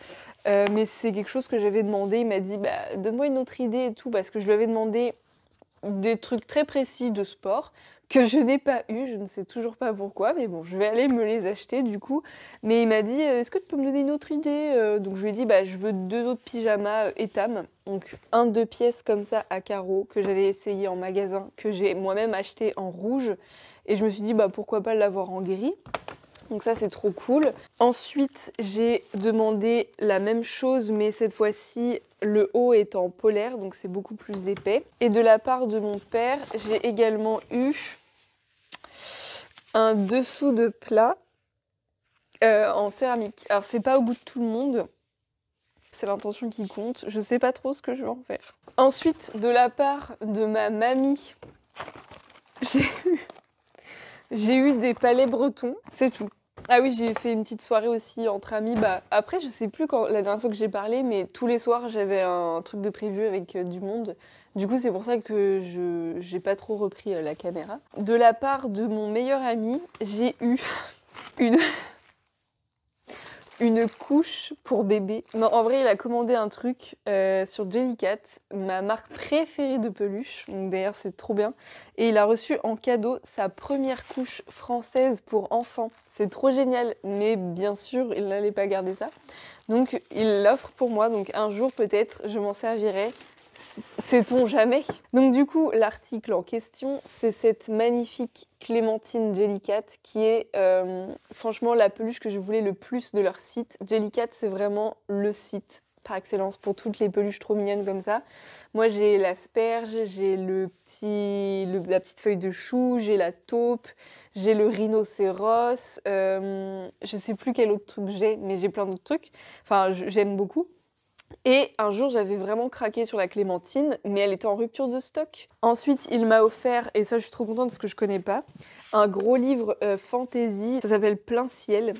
mais c'est quelque chose que j'avais demandé. Il m'a dit donne-moi une autre idée et tout, parce que je lui avais demandé des trucs très précis de sport que je n'ai pas eu, je ne sais toujours pas pourquoi, mais bon, je vais aller me les acheter du coup. Mais il m'a dit est-ce que tu peux me donner une autre idée? Donc je lui ai dit je veux 2 autres pyjamas Etam, donc un 2 pièces comme ça à carreaux que j'avais essayé en magasin, que j'ai moi-même acheté en rouge. Et je me suis dit pourquoi pas l'avoir en gris. Donc ça c'est trop cool. Ensuite j'ai demandé la même chose mais cette fois-ci le haut est en polaire donc c'est beaucoup plus épais. Et de la part de mon père j'ai également eu un dessous de plat en céramique. Alors c'est pas au goût de tout le monde. C'est l'intention qui compte. Je sais pas trop ce que je vais en faire. Ensuite de la part de ma mamie j'ai eu des palets bretons, c'est tout. Ah oui, j'ai fait une petite soirée aussi entre amis. Après, je sais plus quand la dernière fois que j'ai parlé, mais tous les soirs, j'avais un truc de prévu avec du monde. Du coup, c'est pour ça que j'ai pas trop repris la caméra. De la part de mon meilleur ami, j'ai eu une une couche pour bébé. Non, en vrai, il a commandé un truc sur Jellycat, ma marque préférée de peluche. Donc d'ailleurs, c'est trop bien. Et il a reçu en cadeau sa première couche française pour enfants. C'est trop génial, mais bien sûr, il n'allait pas garder ça. Donc il l'offre pour moi, donc un jour peut-être, je m'en servirai. Sait-on jamais? Donc du coup, l'article en question, c'est cette magnifique Clémentine Jellycat qui est franchement la peluche que je voulais le plus de leur site. Jellycat, c'est vraiment le site par excellence pour toutes les peluches trop mignonnes comme ça. Moi, j'ai l'asperge, j'ai la petite feuille de chou, j'ai la taupe, j'ai le rhinocéros, je sais plus quel autre truc j'ai, mais j'ai plein d'autres trucs. Enfin, j'aime beaucoup. Et un jour, j'avais vraiment craqué sur la clémentine, mais elle était en rupture de stock. Ensuite, il m'a offert, et ça je suis trop contente parce que je connais pas, un gros livre fantasy, ça s'appelle Plein Ciel.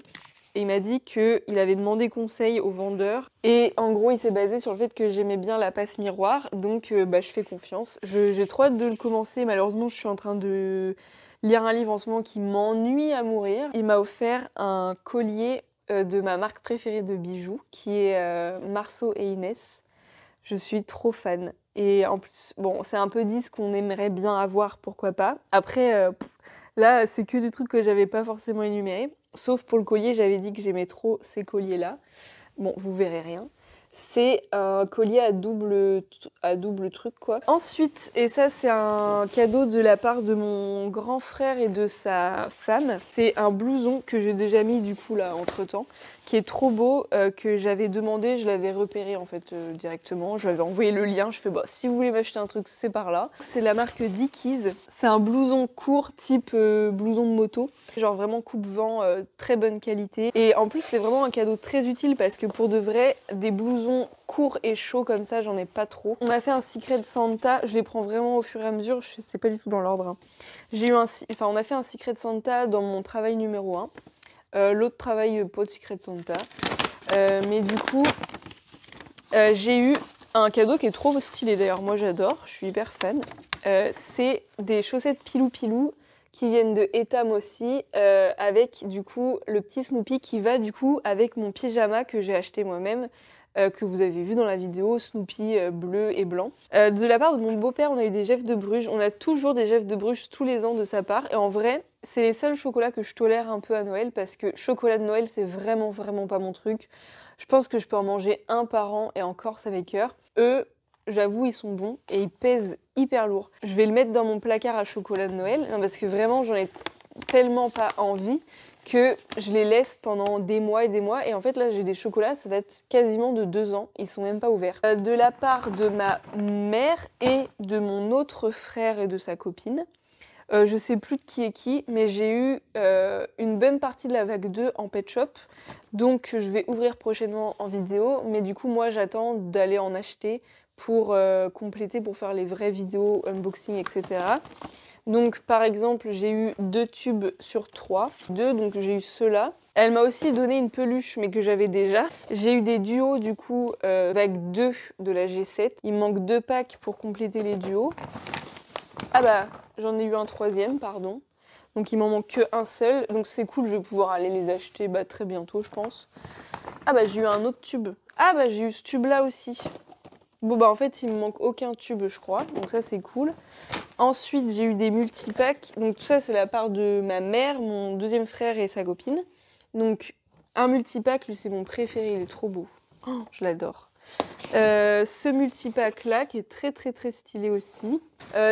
Et il m'a dit qu'il avait demandé conseil au vendeur. Et en gros, il s'est basé sur le fait que j'aimais bien la passe miroir, donc je fais confiance. J'ai trop hâte de le commencer, malheureusement je suis en train de lire un livre en ce moment qui m'ennuie à mourir. Il m'a offert un collier de ma marque préférée de bijoux, qui est Marceau et Inès. Je suis trop fan. Et en plus, bon, c'est un peu dit ce qu'on aimerait bien avoir, pourquoi pas. Après, là, c'est que des trucs que j'avais pas forcément énumérés. Sauf pour le collier, j'avais dit que j'aimais trop ces colliers-là. Bon, vous verrez rien. C'est un collier à double truc, quoi. Ensuite, et ça c'est un cadeau de la part de mon grand frère et de sa femme, c'est un blouson que j'ai déjà mis du coup là entre-temps, qui est trop beau, que j'avais demandé, je l'avais repéré en fait directement, je lui avais envoyé le lien, je fais si vous voulez m'acheter un truc, c'est par là. C'est la marque Dickies, c'est un blouson court type blouson de moto, genre vraiment coupe-vent, très bonne qualité. Et en plus c'est vraiment un cadeau très utile parce que pour de vrai, des blousons courts et chauds comme ça, j'en ai pas trop. On a fait un Secret Santa, je les prends vraiment au fur et à mesure, je sais pas du tout dans l'ordre. On a fait un Secret Santa dans mon travail numéro 1. L'autre travail pas de Secret Santa. Mais du coup, j'ai eu un cadeau qui est trop stylé d'ailleurs, moi j'adore, je suis hyper fan. C'est des chaussettes Pilou Pilou qui viennent de Etam aussi, avec du coup le petit Snoopy qui va du coup avec mon pyjama que j'ai acheté moi-même, que vous avez vu dans la vidéo, Snoopy bleu et blanc. De la part de mon beau-père, on a eu des Jeffs de Bruges, on a toujours des Jeffs de Bruges tous les ans de sa part, et en vrai, c'est les seuls chocolats que je tolère un peu à Noël, parce que chocolat de Noël, c'est vraiment pas mon truc. Je pense que je peux en manger un par an, et encore ça m'écoeure. Eux, j'avoue, ils sont bons et ils pèsent hyper lourd. Je vais le mettre dans mon placard à chocolat de Noël, parce que vraiment, j'en ai tellement pas envie que je les laisse pendant des mois et des mois. Et en fait, là, j'ai des chocolats, ça date quasiment de 2 ans. Ils sont même pas ouverts. De la part de ma mère et de mon autre frère et de sa copine, Je sais plus de qui est qui, mais j'ai eu, une bonne partie de la vague 2 en pet shop, donc je vais ouvrir prochainement en vidéo, mais du coup, moi, j'attends d'aller en acheter pour, compléter, pour faire les vraies vidéos unboxing et cetera. Donc par exemple, j'ai eu 2 tubes sur 3, 2, donc j'ai eu ceux-là. Elle m'a aussi donné une peluche, mais que j'avais déjà. J'ai eu des duos du coup, vague 2 de la G7. Il me manque 2 packs pour compléter les duos. Ah bah, j'en ai eu un 3e, pardon. Donc il m'en manque qu'un seul, donc c'est cool, je vais pouvoir aller les acheter bah, très bientôt, je pense. Ah bah j'ai eu un autre tube. Ah bah j'ai eu ce tube-là aussi. Bon bah en fait il me manque aucun tube je crois, donc ça c'est cool. Ensuite j'ai eu des multipacks, donc tout ça c'est la part de ma mère, mon deuxième frère et sa copine. Donc un multipack, lui c'est mon préféré, il est trop beau. Oh, je l'adore. Ce multipack là qui est très très très stylé aussi.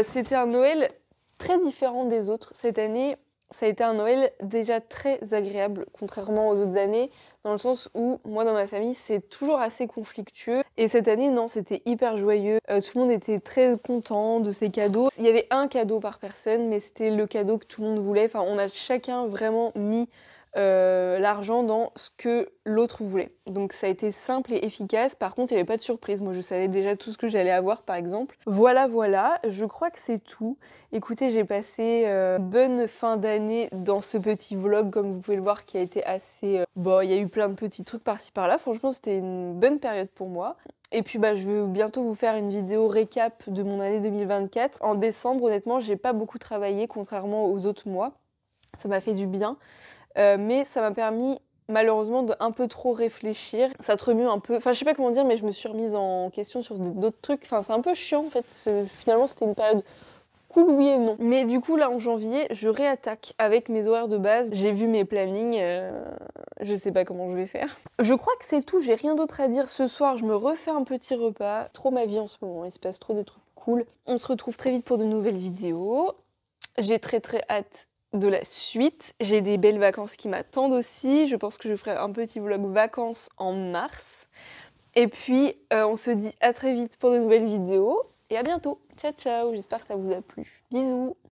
C'était un Noël très différent des autres. Cette année ça a été un Noël déjà très agréable, contrairement aux autres années, dans le sens où moi dans ma famille c'est toujours assez conflictueux. Et cette année non, c'était hyper joyeux. Tout le monde était très content de ses cadeaux. Il y avait un cadeau par personne, mais c'était le cadeau que tout le monde voulait. Enfin, on a chacun vraiment mis l'argent dans ce que l'autre voulait. Donc ça a été simple et efficace. Par contre, il n'y avait pas de surprise. Moi, je savais déjà tout ce que j'allais avoir, par exemple. Voilà, voilà. Je crois que c'est tout. Écoutez, j'ai passé bonne fin d'année dans ce petit vlog, comme vous pouvez le voir, qui a été assez... Bon, il y a eu plein de petits trucs par-ci par-là. Franchement, c'était une bonne période pour moi. Et puis bah, je vais bientôt vous faire une vidéo récap de mon année 2024. En décembre, honnêtement, j'ai pas beaucoup travaillé, contrairement aux autres mois. Ça m'a fait du bien. Mais ça m'a permis malheureusement de un peu trop réfléchir. Ça te remue un peu, enfin je sais pas comment dire, mais je me suis remise en question sur d'autres trucs. Enfin c'est un peu chiant en fait, finalement c'était une période cool oui et non. Mais du coup là en janvier, je réattaque avec mes horaires de base. J'ai vu mes plannings, je sais pas comment je vais faire. Je crois que c'est tout, j'ai rien d'autre à dire. Ce soir je me refais un petit repas. Trop ma vie en ce moment, il se passe trop des trucs cool. On se retrouve très vite pour de nouvelles vidéos. J'ai très très hâte de la suite. J'ai des belles vacances qui m'attendent aussi. Je pense que je ferai un petit vlog vacances en mars. Et puis, on se dit à très vite pour de nouvelles vidéos. Et à bientôt. Ciao ciao, j'espère que ça vous a plu. Bisous.